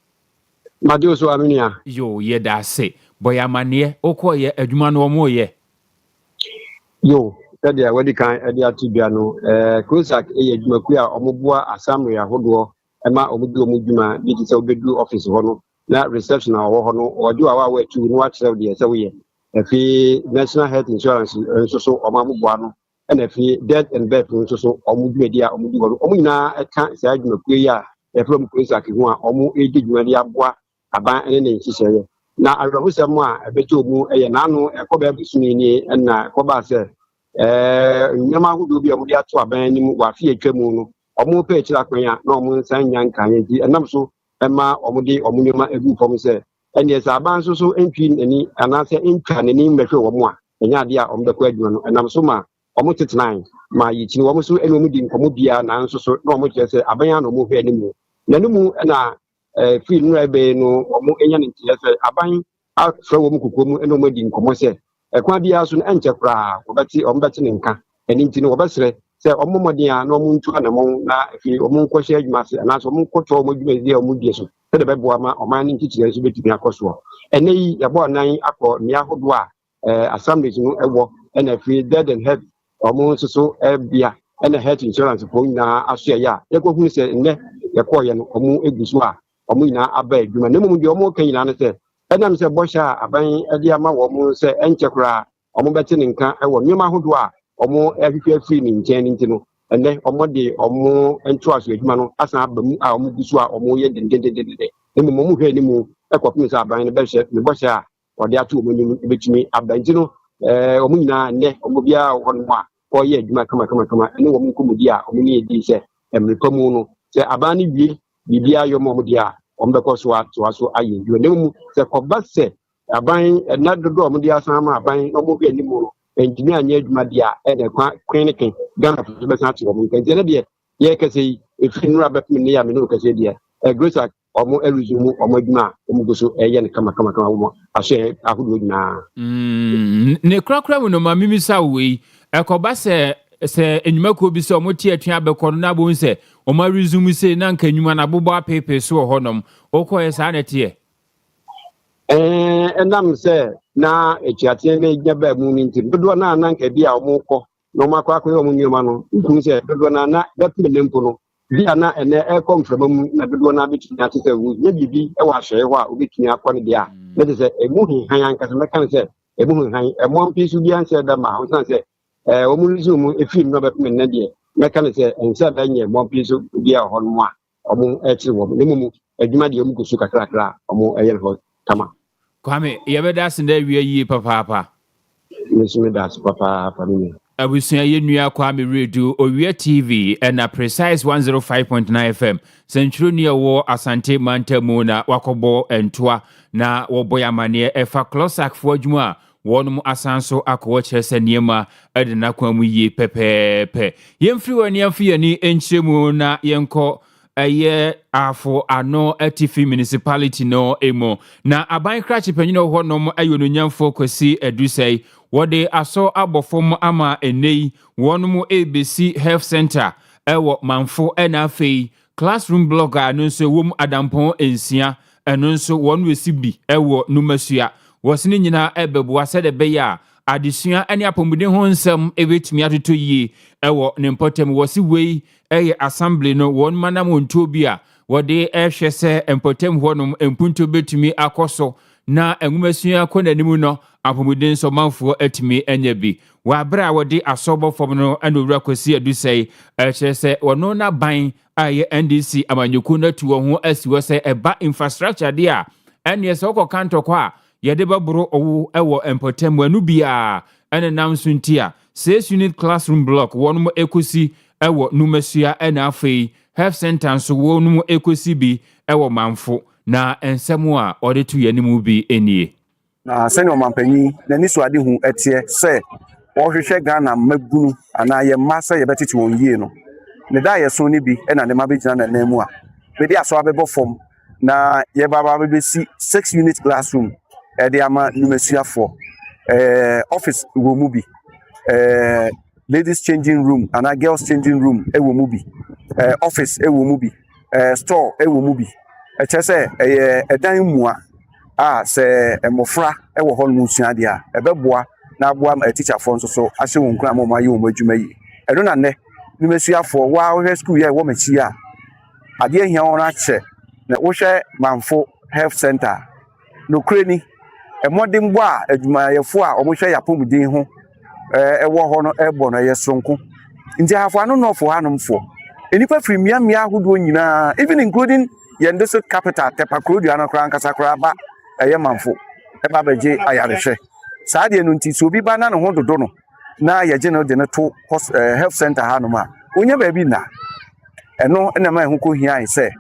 Madio so aminia yo ye da se boyamane okoye adwuma no mo ye yo Sadia wedi kan edi atibia no Kosak adwumaku a omoboa assembly ahodo ema omudu omudwuma bi ti se obedu office ho no na reception a wo ho no ojo awa wa tu no akyerɛ de se wo ye efi national health insurance nso so omamoboa no na efi death and birth nso so omudwumadi a omudu ho no omnyina eka se adwumaku yi a from Kosak ho a omu edi dwumadi aboa aban ne ne nhyehyɛ na awurahusɛm a ebeto mu nano ekoba busumi ni na ekoba se nyama hudu bi amudi ato aban ni mu wa fi atwamu no omo pe kira kwanya na omo nsan nya nkan ji enam so ema omudi omunyama egu fom se ene sa aban so entwi ani anase entwa nani mbehwe wo a enya ade a ombekọ adwuma no enam so ma omo tetenan ma yichini wo so ene omudi nkomo bia na nso so na omo kire se aban ya na omo hwe animu nanimu na fi nu ebe no omo enya ne kire se aban afra wo mu kokomu ene omudi nkomo se ekwa bia so enche kra obeti ombeti nka eni nti no obesere se omomodin a no omuntu anamon na fi omunkwohye adwuma se na so omunkwoto omodwuma zi omudie so se de bebo ama oman ni nkikyire so betumi akoso ene yi yabo nan akọ mi ahodo a assemblies no ewo ena fi dead and health omo so bia ena health insurance for na aso ya yekohu se ne yekoye no omo eguso a omo nyina aba adwuma na mum de omo kan nyina ne se enam se bosha aban ade ama wo mu se enchekra omo beti nka ewo nyoma hodo a omo ehwehwe free ni nchen nti no ene omo de omo ento aso adwuma no asan abamu a omo guso a omo ye dendendendende emu mo hwe ni mu ekopim se aban ne behwe ne bosha a ode ato omo ni betumi aban nti no omo nyina ne omo bia hono a oye adwuma kama ene wo mu komudi a omo ni edi se emrepamu no se aban ni wie bibia yo mo de a ombeko so ato aye ndu ne mu se koba se aban na dodo omudi asama aban no mo bi animu engineer anya adwuma dia ene kwa kweniken Ghana for be san to mo kan je ne de ye kase efi nura be me ya me no kase de Kosak omo eluzumu omo adwuma omo goso eye ne kama omo ahye ahodo nyina ne krakra mu no ma mimisa we ekoba se enyuma ko bi se omo tie atwa abekọ no na bo nse omo resume se na nka enyuma na bobo apepe so honom okoye sa na tie enam se na echiatie na ejaba mu ni nti dodo na nka bia omo kọ no makwa akwa omo nyuma no nkum se dodo na betme lempo no bia na ene ekomframa mu na dodo na bitumi atese wu nye bibi e wa hwe ho a obitumi akọ ne dia na de se emu hin han anka se meka se emu hin han emo mpisu bia nse da ma ho san se omo resume efi no betme ne de meka ne se ensa da nye emo mpisu bia ho no a omo echi wo ne mu adwuma de omo kusu kakra omo eye ho tama Kwame yebeda senda wie yi papa Mesumi das papa ni abusia yenua Kwame Radio Owia TV na Precise 105.9 FM Central near wo Asante Mantamu na wakobo entoa na woboyamane efa Kosak fo adwuma wonum asanso akọ kyerese niema ede na kwamu yi pepepe yemfiri wani afiyani enchemu na yenko eye afo ano atifi municipality no emo na aban krachi panyino honom ayono nyamfo kwasi edusei wode aso abofom ama enei wonum ABC Health Center ewo manfo na afei classroom block a no nso wom adampon ensia eno nso won wesi bi ewo numasua wosene nyina ebeboa sɛ de beya adesua ane apɔmuden ho nsɛm ebetumi atoto yie ewo ne mpɔtam wosi wei eye assembly no won manam onto bi a wode ehwɛ sɛ mpɔtam honom empunto betumi akoso na enwumasua kɔnanim no apɔmuden so manfo atumi anya bi wa bra wode asobɔ fom no anowura kwasi adusɛi ɛkyerɛ sɛ wɔno na ban aye NDC amanyoku na tuwo ho asiwo sɛ eba infrastructure de a ɛne sɛ wokɔ kantɔkɔ a yɛde bɛboro owo ɛwɔ mpɔtam anu bia ɛne nam so nti a 6 unit classroom block wɔnom ekosi ɛwɔ numasua ɛna afei health center so wɔnom ekosi bi ɛwɔ manfo na ensɛm a ɔde to yanimu bi enie na sɛne ɔmampanyi n'ani so ade hu ɛteɛ sɛ ɔhwehwɛ Ghana mabunu anaa yɛ mma sɛ yɛbɛtete wɔn yie no ne da yɛ so ne bi ɛna ne ma bɛgyina na nan mu a bɛde aso abɛbɔ fam na yɛbaba bɛbɛsi 6 unit classroom ɛde ama numasuafoɔ office wɔ mu bi ladies changing room anaa girls changing room ɛwɔ mu bi office ɛwɔ mu bi store ɛwɔ mu bi ɛkyɛ sɛ ɛyɛ ɛdan mua a sɛ mmɔfra ɛwɔ hɔ no sua deɛ a ɛbɛboa na aboa teacher fo nso so ahyɛ wɔn kra ma wɔn ayɛ wɔn adwuma yi ɛno na nnɛ numasuafoɔ wa wohwɛ school yɛ wɔ m'akyi a adeɛ hia wɔn akyɛ na wohwɛ manfo health center no kreni ɛmɔden bɔ a adwumayɛfo a wɔhwɛ yapɔmuden ho ɛwɔ hɔ no ɛbɔ no ɛyɛ sonko nti hafo ano nɔfo hanomfo enipa firi mmea ahodoɔ nyinaa even including yɛn district capital tepakrodua no kra nkasa kra ba ɛyɛ manfo ɛba bɛgye ayarehwɛ saa deɛ no nti so obi ba na ne ho dodo no na yɛgye no de no to health center hanom a onye baabi na ɛno na ma ɛho kɔ hia sɛ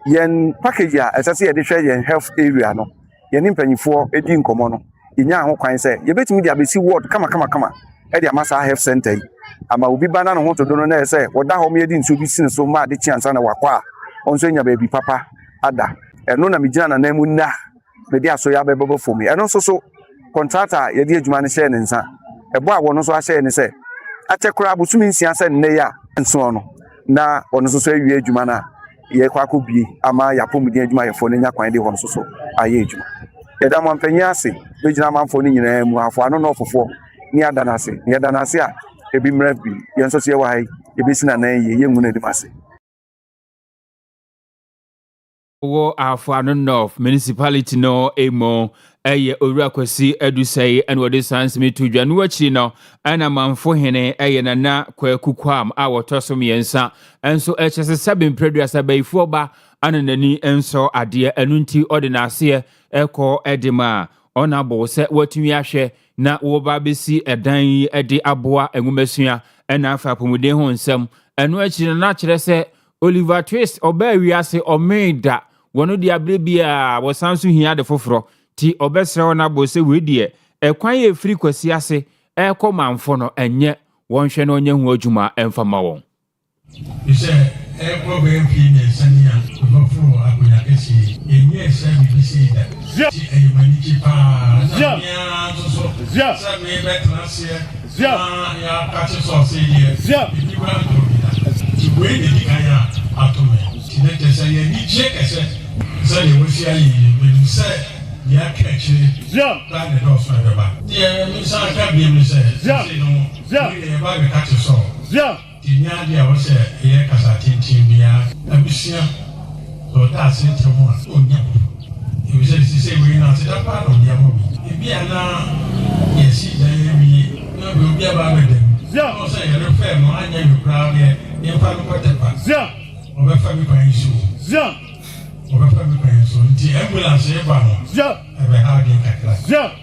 yɛn package a ɛsɛ sɛ yɛde hwɛ yɛn health area no yɛn mpanyinfoɔ edi nkɔmɔ no yɛnya ho kwan sɛ yɛbɛtumi de abɛsi ward kama ɛde ama saa health center yi ama obi ba na ne ho dodo no na ɛsɛ wɔda hɔ yɛde nsuo bi si ne so ma de kyiansa na wakɔ a ɔnso nya baabi papa ada ɛno na megyina na nan mu na me de aso ya bɛbɔ fom ɛno nso so contractor yɛde adwuma no hyɛ ne nsa ɛbɔ a wɔn nso ahyɛ ne sɛ akyɛ kora abosumi nsia sɛ nnɛ ya nso no na wɔn nso so awie adwuma na yɛkɔ akɔbie ama yapɔmuden adwumayɛfoɔ no nya kwan de hɔ nso so ayɛ adwuma yɛda mampanyin ase bɛgyina amanfoɔ no nyinaa mu afɔ ano na ɔfofoɔ ne yɛda no ase ne yɛda no ase a ebi mmerɛ bi yɛn nso so yɛwɔ ha yi yɛbɛsi na nan yie yɛngu no anim ase wo Afano North municipality no emo eye Owia Kaseɛ adusɛi ene wode sansimi to dwa no wachi no ana manfo hene eye nana kwakukwam a wotoso miensa enso ekyese sabin producer baifo ba ana nani enso ade anunti ordinance ekɔ edema ona bo se watumi ahwɛ na wo ba besi edan yi ede aboa enwumasua ena afa pomuden ho nsɛm eno achi na kyerɛ sɛ Oliver Twist oba wiase omeda wono di abrebia wo sanso hia de foforo ti obesre wona bo se wedie ekwan ye firi kwasi ase ekɔ manfo no enye wonhwe no onye hu adwuma emfama won ise ekɔ BNP ne sania foforo akonya kesi enye se bibisi da ti eyimani ki pa na ya so se me betrasie ya kache so se die bi ba do ti we de kanya atome ne tese ye ni chekese se le wofi ayi me se ya kache plan the doors for the back ye mi sa ka bi mi se no ye ba be kache so ti nya dia wo se ye kasa tintin bia abisia so ta se temo onya e se we na se da pa no dia mo bi bia na ye si da ye bi na bi obi aba be dem o se ye refer no anya you crowd ye pa no kwete pa obe fami kwa yiso obe fami kwa yiso nti ambulance e ba no ebe ha de kakra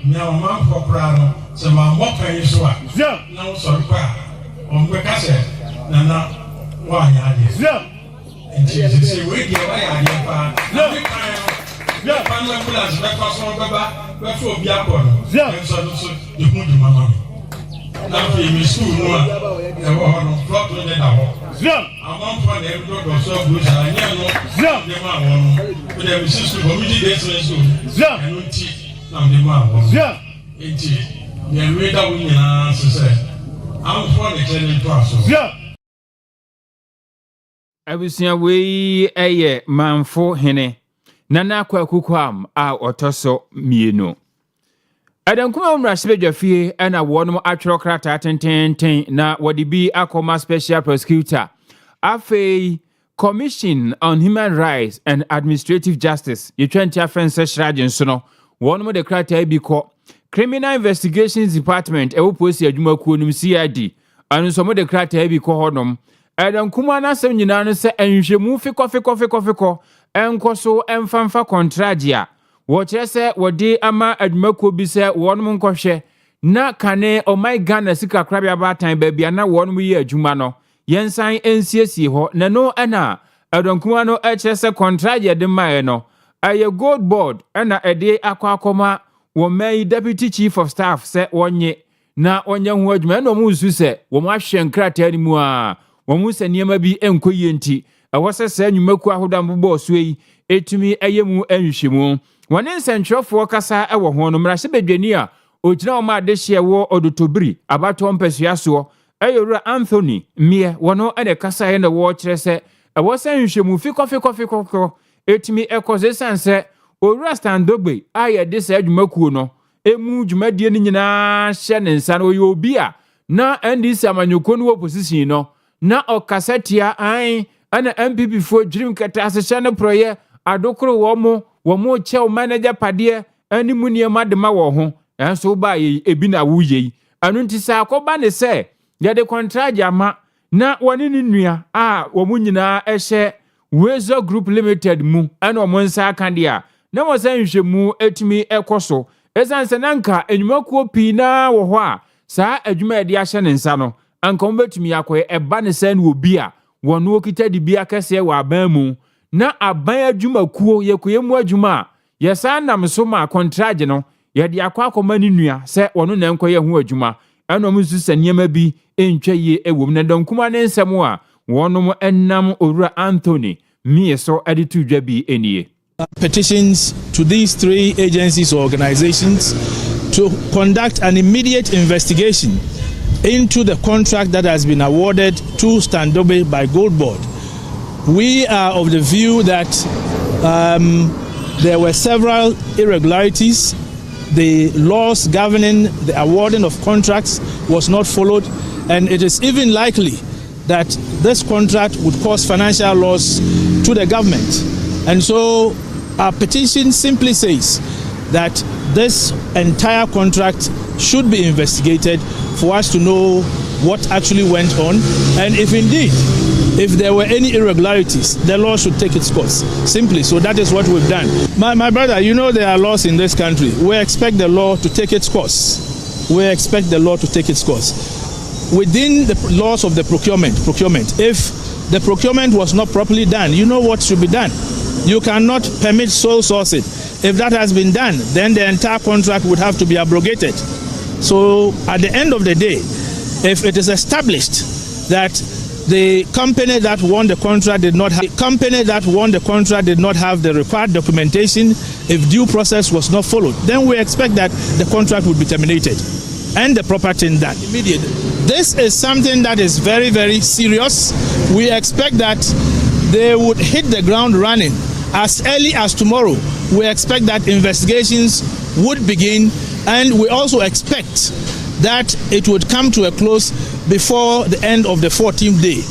nya o ma fokra no se ma mo kwa yiso a na o so kwa o mbe ka se na wa nya de nti se we de wa ya de pa na bi kan pa no ambulance be kwa so be fo obi akọ no so de hu di mama na fi mi school no a e wo no plot no de da ho among for the every so good and no de ma won no de mi school bo mi di dey so eno ti na de ma won enti ye we da wo nyina so say am for the channel to aso Abusia wei eye manfo hene nana kwakukwam a otoso mienu. Adankuma umrasibedwafie ena wonum atwero krata tenten na wodi bi akoma special prosecutor afei Commission on Human Rights and Administrative Justice yetwanti afense shrajen so no wonum de krata bi ko Criminal Investigations Department ewo police adwumakuo num CID anu so mo de krata bi ko honom Adankuma na asem nyina no se enhwemu fikofiko enkoso emfanfa kontragia wo kire se wodi ama adwumakuo bi se wonum nkohwe na kane my Ghana sika krabia batan babia na wonum yi adwuma no yensan ensiesie ho na no ana Adankuma no kire se kontragia de mae no aye gold board ana ede akoma wo mai deputy chief of staff se wonye na onye ho adwuma no mu nsu se wo mo ahwe nkrata ni mu a wo mu se niema bi enkoye nti ɛwɔ sɛ saa nnwumaku ahodanbobɔ so yi etumi ayemu anhwemu wɔne nsɛntwerɛfoɔ kasa ɛwɔ ho no mmarahyɛ bedwani a ogyina wɔn adehye ɛwɔ odotobiri abatɔ mpasua so ɛyɛwura Anthony Mmie wɔno ɛne kasa yɛ na wɔkyerɛ sɛ ɛwɔ sɛ nhwemu fikofiko etumi ɛkɔ sɛ owura Standogbe a yɛde saa nnwumakuo no emu dwumadie no nyinaa hyɛ ne nsa no oyɛ obi a na NDC amanyɔkuo no wɔ position no na ɔkasatia ana MPP fo dwirim kata asehye ne proye adokoro wo mo chew manager pade ani muniema de ma wo ho enso ba ye ebi na wuye anu nti sa akoba ne se ye de contract ama na woni ni nua a wo mu nyina ehye Wezo Group Limited mu ana wo nsa aka dia na mo san hwemu etumi ekoso esanse nanka enwumakuo pi na wo ho a saa adwuma de ahye ne nsa no anka mo betumi akoye eba ne san wo bi a wonu okita di bia kase wa aban mu na aban adwumakuo yekoyemu adwuma yesa nam so ma contract no ye de akwa ni nua se wonu na enkoye ho adwuma enom su saniema bi entwaye ewom na dankuma ne nsem a wonum ennam owura Anthony Mmie so editu dwa bi enie petitions to these three agencies or organizations to conduct an immediate investigation into the contract that has been awarded to Standogbe by Gold Board. We are of the view that there were several irregularities. The laws governing the awarding of contracts was not followed, and it is even likely that this contract would cause financial loss to the government. And so our petition simply says that this entire contract should be investigated for us to know what actually went on, and if there were any irregularities, the law should take its course. Simply, so that is what we've done. My brother, you know there are laws in this country. We expect the law to take its course. We expect the law to take its course. Within the laws of the procurement, if the procurement was not properly done, you know what should be done. You cannot permit sole sourcing. If that has been done, then the entire contract would have to be abrogated. So at the end of the day, if it is established that the company that won the contract did not have the required documentation, if due process was not followed, then we expect that the contract would be terminated and the proper thing done immediately. This is something that is very, very serious. We expect that they would hit the ground running as early as tomorrow. We expect that investigations would begin, and we also expect that it would come to a close before the end of the 14th day.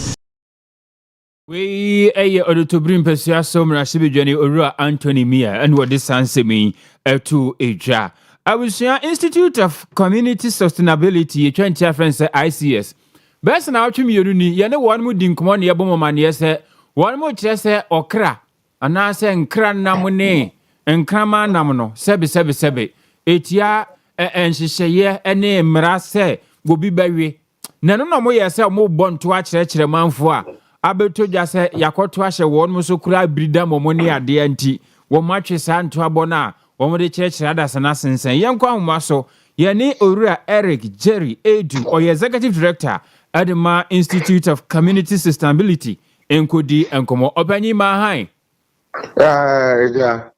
We odotobrim pesia so mrashibijani owura Anthony Mmie and what this ansemi to eja. Awusia Institute of Community Sustainability yetwantia friends ICS. Best na atwemi yeruni ye ne won mu di nkomo ne yebom mane se won mu kire se okra ana se nkra nam ne nkrama nam no sebe etia enhyehyeye ene mmara se gobi bawe na no mo ye se mo bonto a kire manfo a abetodwa se yakoto ahye won mu so kura brida momo ne ade anti wo matwe sa nto abona wo mo de kire adasana sensen yenkwa homa so ye ne owura Eric Jerry Edu or executive director at the Institute of Community Sustainability enkodi enkomo opanyi ma han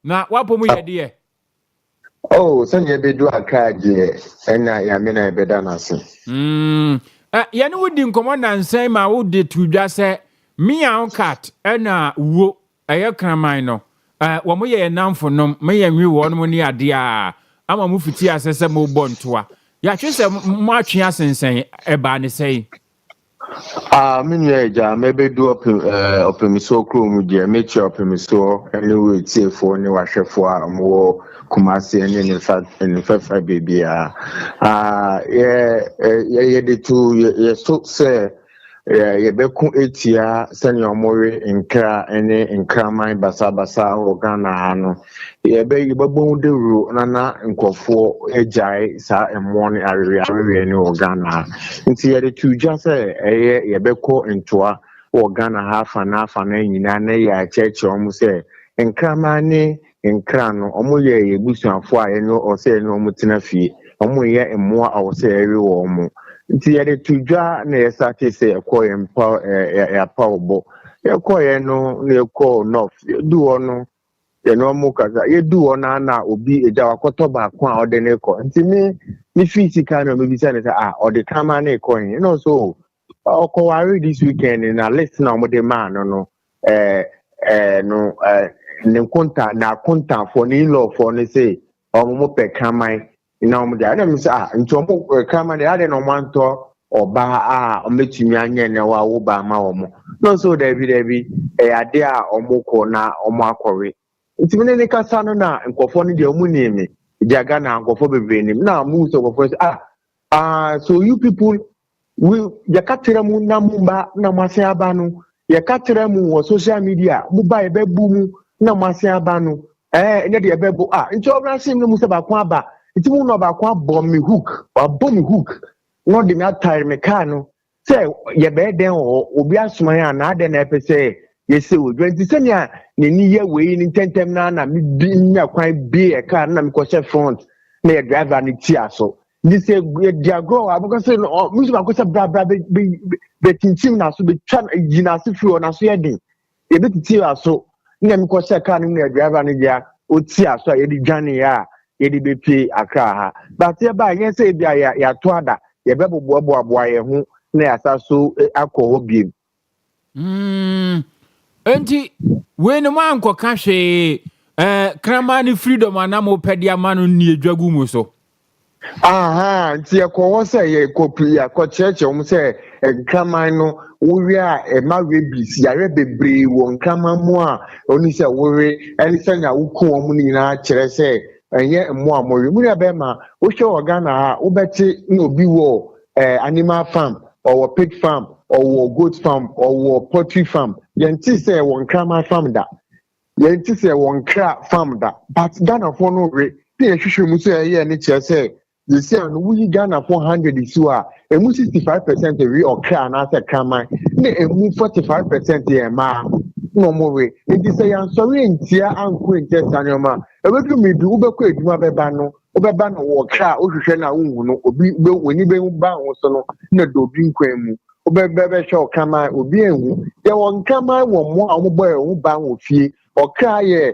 na wapo mu yede oh sanye bedu akaje ena ya mena beda nase ye ne wodi nkomo nansan ma wodi tudwa se meow cat ena wo ɛyɛ kraman no wɔn yɛ namfo nom me yɛ nwi wɔn mo ne ade a ama mo fiti asɛsɛ mo bɔ ntoa yɛatwe sɛ mo atwe asensɛn ɛba ne sɛn me nua agya mɛbɛdu ɔpɛmisoɔ kurom deɛ mɛkyɛ ɔpɛmisoɔ ne wɔtiefoɔ ne wahwɛfoɔ a wɔwɔ Kumasi ne ne fɛfɛ beebi a yɛde to yɛso sɛ yɛbɛko etia sɛnea ɔmɔwe nkra ne nkraman basabasa wɔ Ghana ha no yɛbɛbɔ dewuro na nkɔfoɔ agyae saa mmoɔ ne awereɛ ne wɔ Ghana ha nti yɛde to dwa sɛ yɛbɛkɔ ntoa wɔ Ghana ha afa na nyinaa na yɛ akyerɛkyerɛ ɔmo sɛ nkraman ne nkra no ɔmo yɛ ebusuafo a yɛne ɔsɛ yɛne ɔmo tena fie ɔmo yɛ mmoa a ɔsɛ yɛwe wɔ ɔmo nti yɛde to dwa na yɛsate sɛ yɛkɔ yɛapa ɔbɔ yɛkɔɛ no na yɛkɔ north yɛdu hɔ no yɛne ɔmo kasa yɛdu hɔ no na obi agya wakɔtɔ baako a ɔde ne kɔ nti me fii sika no mebisa ne sɛ ɔde kama ne kɔ yɛ na ɔso ɔkɔware this weekend na list na ɔmo de maa no ne kontafoɔ ne in-lawfoɔ ne sɛ ɔmo pɛ kraman na ɔmo de a ɛna mi sɛ nti ɔmo kraman de ade na ɔmo antɔ ɔbaa a ɔmɛtumi anyɛ ne wa wo ba ama ɔmo na ɔso dabi ɛyɛ ade a ɔmo kɔ na ɔmo akɔwe nti mi ne kasa no na nkɔfoɔ no deɛ ɔmo nimi gyaga na nkɔfoɔ bebree nim na ɔmo sɛ nkɔfoɔ sɛ so you people yɛka kyerɛ mu na mo ba na mo ase aba no yɛka kyerɛ mu wɔ social media mo ba yɛbɛbu mu na mo ase aba no ɛnyɛ deɛ yɛbɛbu nti ɔbɛn se mu sɛ baako aba nti mu na baako abɔ me hook na ɔde me atare me kaa no sɛ yɛbɛyɛ dɛn wɔ obi asoma yɛ a na adɛn na ɛpɛ sɛ yɛsɛ wɔ dwa nti sɛnea n'ani yɛ wei ne ntɛntɛm na me nya kwan bie ɛkaa na mekɔhyɛ front na yɛ driver no ti aso nti sɛ yɛdi agorɔ abɔkɔ sɛ musu baako sɛ brabra bɛtintim n'aso bɛtwa yi n'ase firi hɔ n'aso yɛ den yɛbɛtiti aso na mekɔhyɛ kaa no na yɛ driver no gya ɔti aso a yɛde dwane yɛ a yɛde bɛpie Accra ha but yɛba yɛn sɛ ebi a yɛato ada yɛbɛboaboa yɛn ho na yɛasa so akɔ hɔ biem enti wei no mankɔka hwee kraman ne freedom ana mopɛ de ama no nni adwagu mu so nti yɛkɔ hɔ sɛ yɛkɔkyerɛkyerɛ mu sɛ nkraman no wowie a ɛma rabies yare bebree wɔ nkraman mu a ɔni sɛ wowe ɛne sɛnea woku wɔn mu no nyinaa kyerɛ sɛ ɛnyɛ mmoa mmɔwe mu yɛ bɛma wohwɛ wɔ Ghana ha wobɛte na obi wɔ animal farm ɔwɔ pig farm ɔwɔ goat farm ɔwɔ poultry farm yɛnti sɛ wɔ nkraman farm da yɛnti sɛ wɔ nkra farm da but Ghanafoɔ no we ne yɛhwehwɛ mu sɛ ɛyɛ ne kyerɛ sɛ yɛsi a no woyi Ghanafoɔ 100 so a ɛmu 65% ɛwi ɔkra anaasɛ kraman ne ɛmu 45% yɛ mmaa na ɔmo we nti sɛ yɛansɔre ntia anko ntia saa nneɛma ɛbɛdu medu wobɛkɔ adwuma bɛba no wɔ kra a wohwehwɛ no a wohu no obi w'ani bɛba ho so no na da obi nkwan mu wobɛhwɛ ɔkraman obi ahu yɛwɔ nkraman wɔ mmoa a ɔmobɔ yɛ ho ban wɔ fie ɔkra yɛ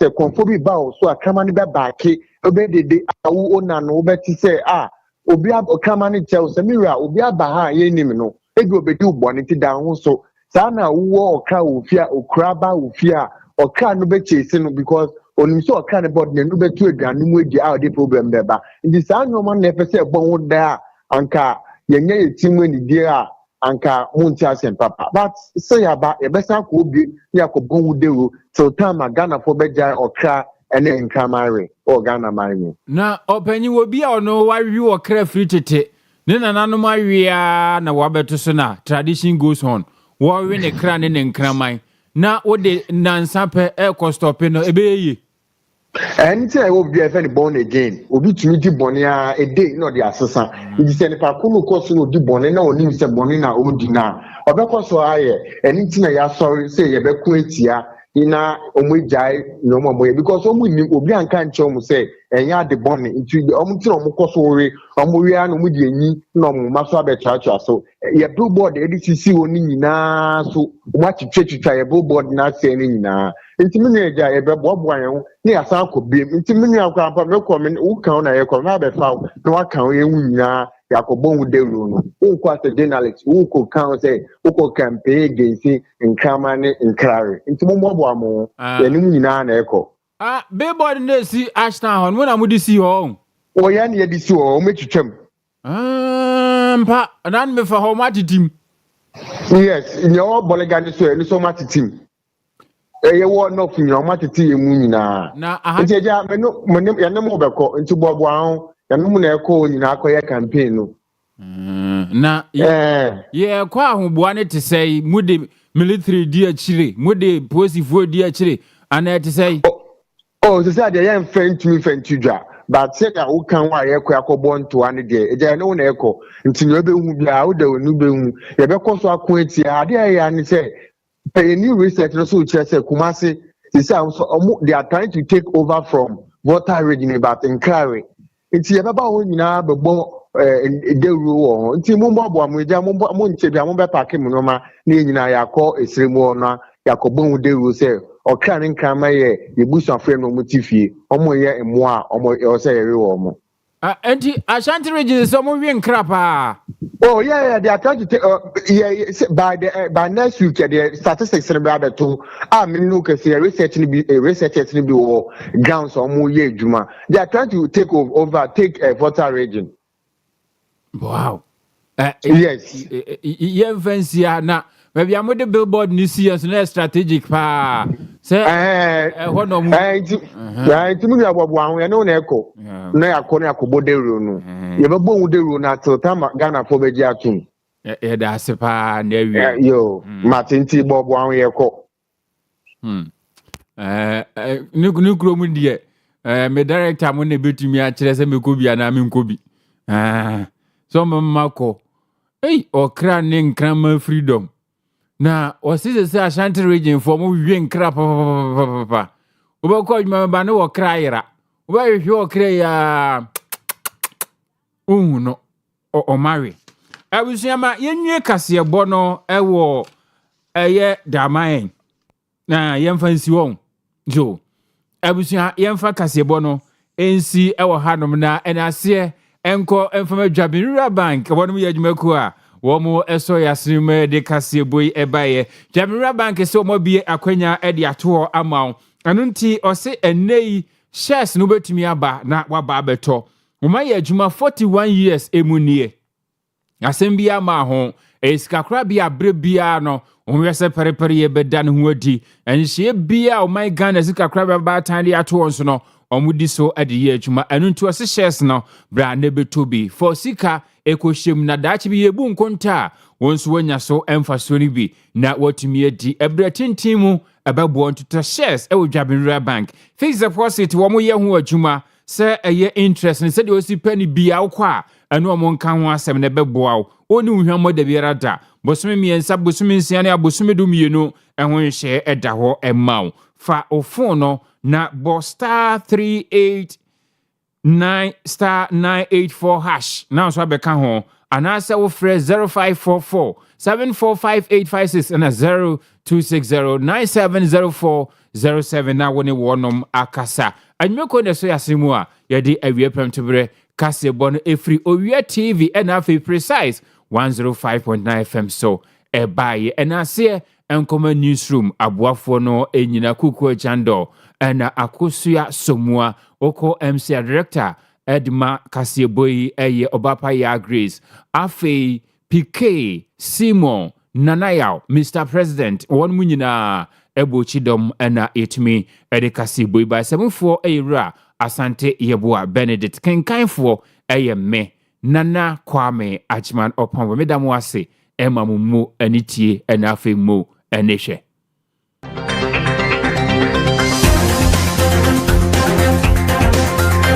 sɛ kɔnfo bi ba wo so a kraman no bɛbaake wobɛdede awo ona no wobɛte sɛ obi ɔkraman no kyɛw sɛ mewura obi aba ha a yɛnim no ebi obɛdi wo bɔne nti da ho so saa na wowɔ ɔkra wɔ fie a okura ba wɔ fie a ɔkra no bɛkyɛsi no because onim sɛ ɔkra no bɔde n'anu bɛto aduane mu adi a ɔde problem bɛba nti saa nneɛma no na ɛpɛ sɛ ɛbɔ ho da a anka yɛnyɛ yɛ tim anidie a anka monte asɛm papa but sɛ yɛaba yɛbɛsan akɔ obi ne akɔbɔ ho dewuro till time a Ghanafoɔ bɛgyae ɔkra ɛne nkramare ɔwɔ Ghana man mu na ɔpanyin wɔ bi a ɔno wawe ɔkra firi tete ne nananom awe a na wabɛto so na tradition goes on wɔwe ne kra ne nkraman na wode nansa pɛ ɛkɔ stɔpe no ɛbɛyɛ yie ɛnti a obi ɛfɛ ne born again obi tumi di bɔne a ɛde na ɔde asesa nti sɛ nipa ko no kɔ so na odi bɔne na onim sɛ bɔne na ɔdi na ɔbɛkɔ so ayɛ ɛno nti na yɛasɔre sɛ yɛbɛko atia na ɔmo gyae na ɔmo yɛ because ɔmo nim obi anka nkyɛn ɔmo sɛ ɛnyɛ ade bɔne nti ɔmo ti na ɔmo kɔ so wore ɔmo wia na ɔmo di enyi na ɔmo ma so abɛtoatoa so yɛ billboard ɛde sisi wɔn ne nyinaa so ɔmo atwitwa yɛ billboard na asɛ ne nyinaa nti mi nua gya yɛbɛboaboa yɛn ho ne yɛasan akɔ biem nti mi nua akɔ ampa mɛkɔ mi wokan na yɛkɔ na abɛfa na waka yɛn ho nyinaa yakobon with the room. Who quite a journalist, who could count say, who could campaign against in Kamane in Clary. Into Momo, and echo. Billboard in the see Ashtown when I'm with the see home. Oh, yeah, near this or make you chum. Pa, and I'm me for how much team. Yes, in your Bolagan so much team. You want not in your matter tea moonina. Now, I had no more into Bob Wow, and no more call in our campaign. Na yeah, kwa one to say mudi military dear chile, mudi posy for dear chile, and to say oh, the said I am friend to me friend to ja, but said that who can wire quack born to 1 day, a no echo until you be out there, new boom, you because I quit here, and say a new research also says Kumasi, they are trying to take over from water region about inquiry. It's about when you know, but de rule nti mo mbo amoja mo nchebia mo be park mu no ma na nyina yakọ esremu na yakobon de rule say o kan nkan ma ye yebusuafre no mo tifie omo ye emo a omo o say ye wo mo anti Ashanti region so mo wi nkra pa. Oh yeah, they are trying to take by next week the statistics in the to me look at research ni be grounds omo ye adwuma. They are trying to take a voter region. Wow. Yes. Yen fancy na maybe I'm with the billboard this year so strategic pa. Say what no mu ya bobo an we no na eko na yakọ na yakobo de ru no ye be bo de ru na till time Ghana for be dia tun da se pa na wi yo matinti bobo an ye ko ni kuro mu die me director mo na betumi a kire se me ko bia na me nko bi so mmako okra ne nkrama freedom na osise se Ashanti region for mo wi nkra pa obako adwuma ba ne okra yira obahwe okra ya no o marry abusuama yenwie kaseɛ bɔ no ɛwɔ ɛyɛ damaen na yɛmfa nsi wɔn jo abusua yɛmfa kaseɛ bɔ no ensi ɛwɔ hanom na ɛnaseɛ enko enfama Dwabinwura Bank wonum ye adwumaku a wo mo eso yasrim de kase boy ebaye Dwabinwura Bank se mo bie akwanya e de ato amaw anu nti ose enei shares no betumi aba na waba abeto wo ma ye adwuma 41 years emunie asem bia ma ho esikakra bia bre bia no onwese perepere ye beda ne ho adi enhye bia o my Ghana esikakra ba tan de ato onso no omudi so adiye adwuma anu nti ose shares no bra ne betobi for sika ekohyem na daachi bi yebu nkonta wonso wanya so emfaso ni bi na watumi adi ebra tintimu ebebo ntuta shares ewo Dwabinwura Bank fixed deposit wo mo ye ho adwuma se eye interest ne se de osi pani bia wokwa anu omo nka ho asem ne beboa wo oni hwammo da biara da bosome miensa bosome nsia ne abosome do mienu ehwo nhye eda ho emaw fa ofon no na bo star 389 star 984 hash now so abeka ho anase wo frɛ 0544 745856 and 0260970407 na woni wonom akasa anweko ne so yasemu a yɛde awie pɛmtobre kase bono efri Owia TV and afi precise 105.9 FM so ebaye enase enkoma newsroom aboafo no enyina kuku jando na akosua somua oko MC director Edma Kasieboyi eye obapa ya Grace afi PK Simon Nanayao Mr President won munyina ebochidom na etimi ede Kasieboyi ba semfo eyra Asante Yeboa Benedict kenkanfo eye me Nana Kwame Achman Opamwe medamo ase ema mu anitie na afi mu eneshe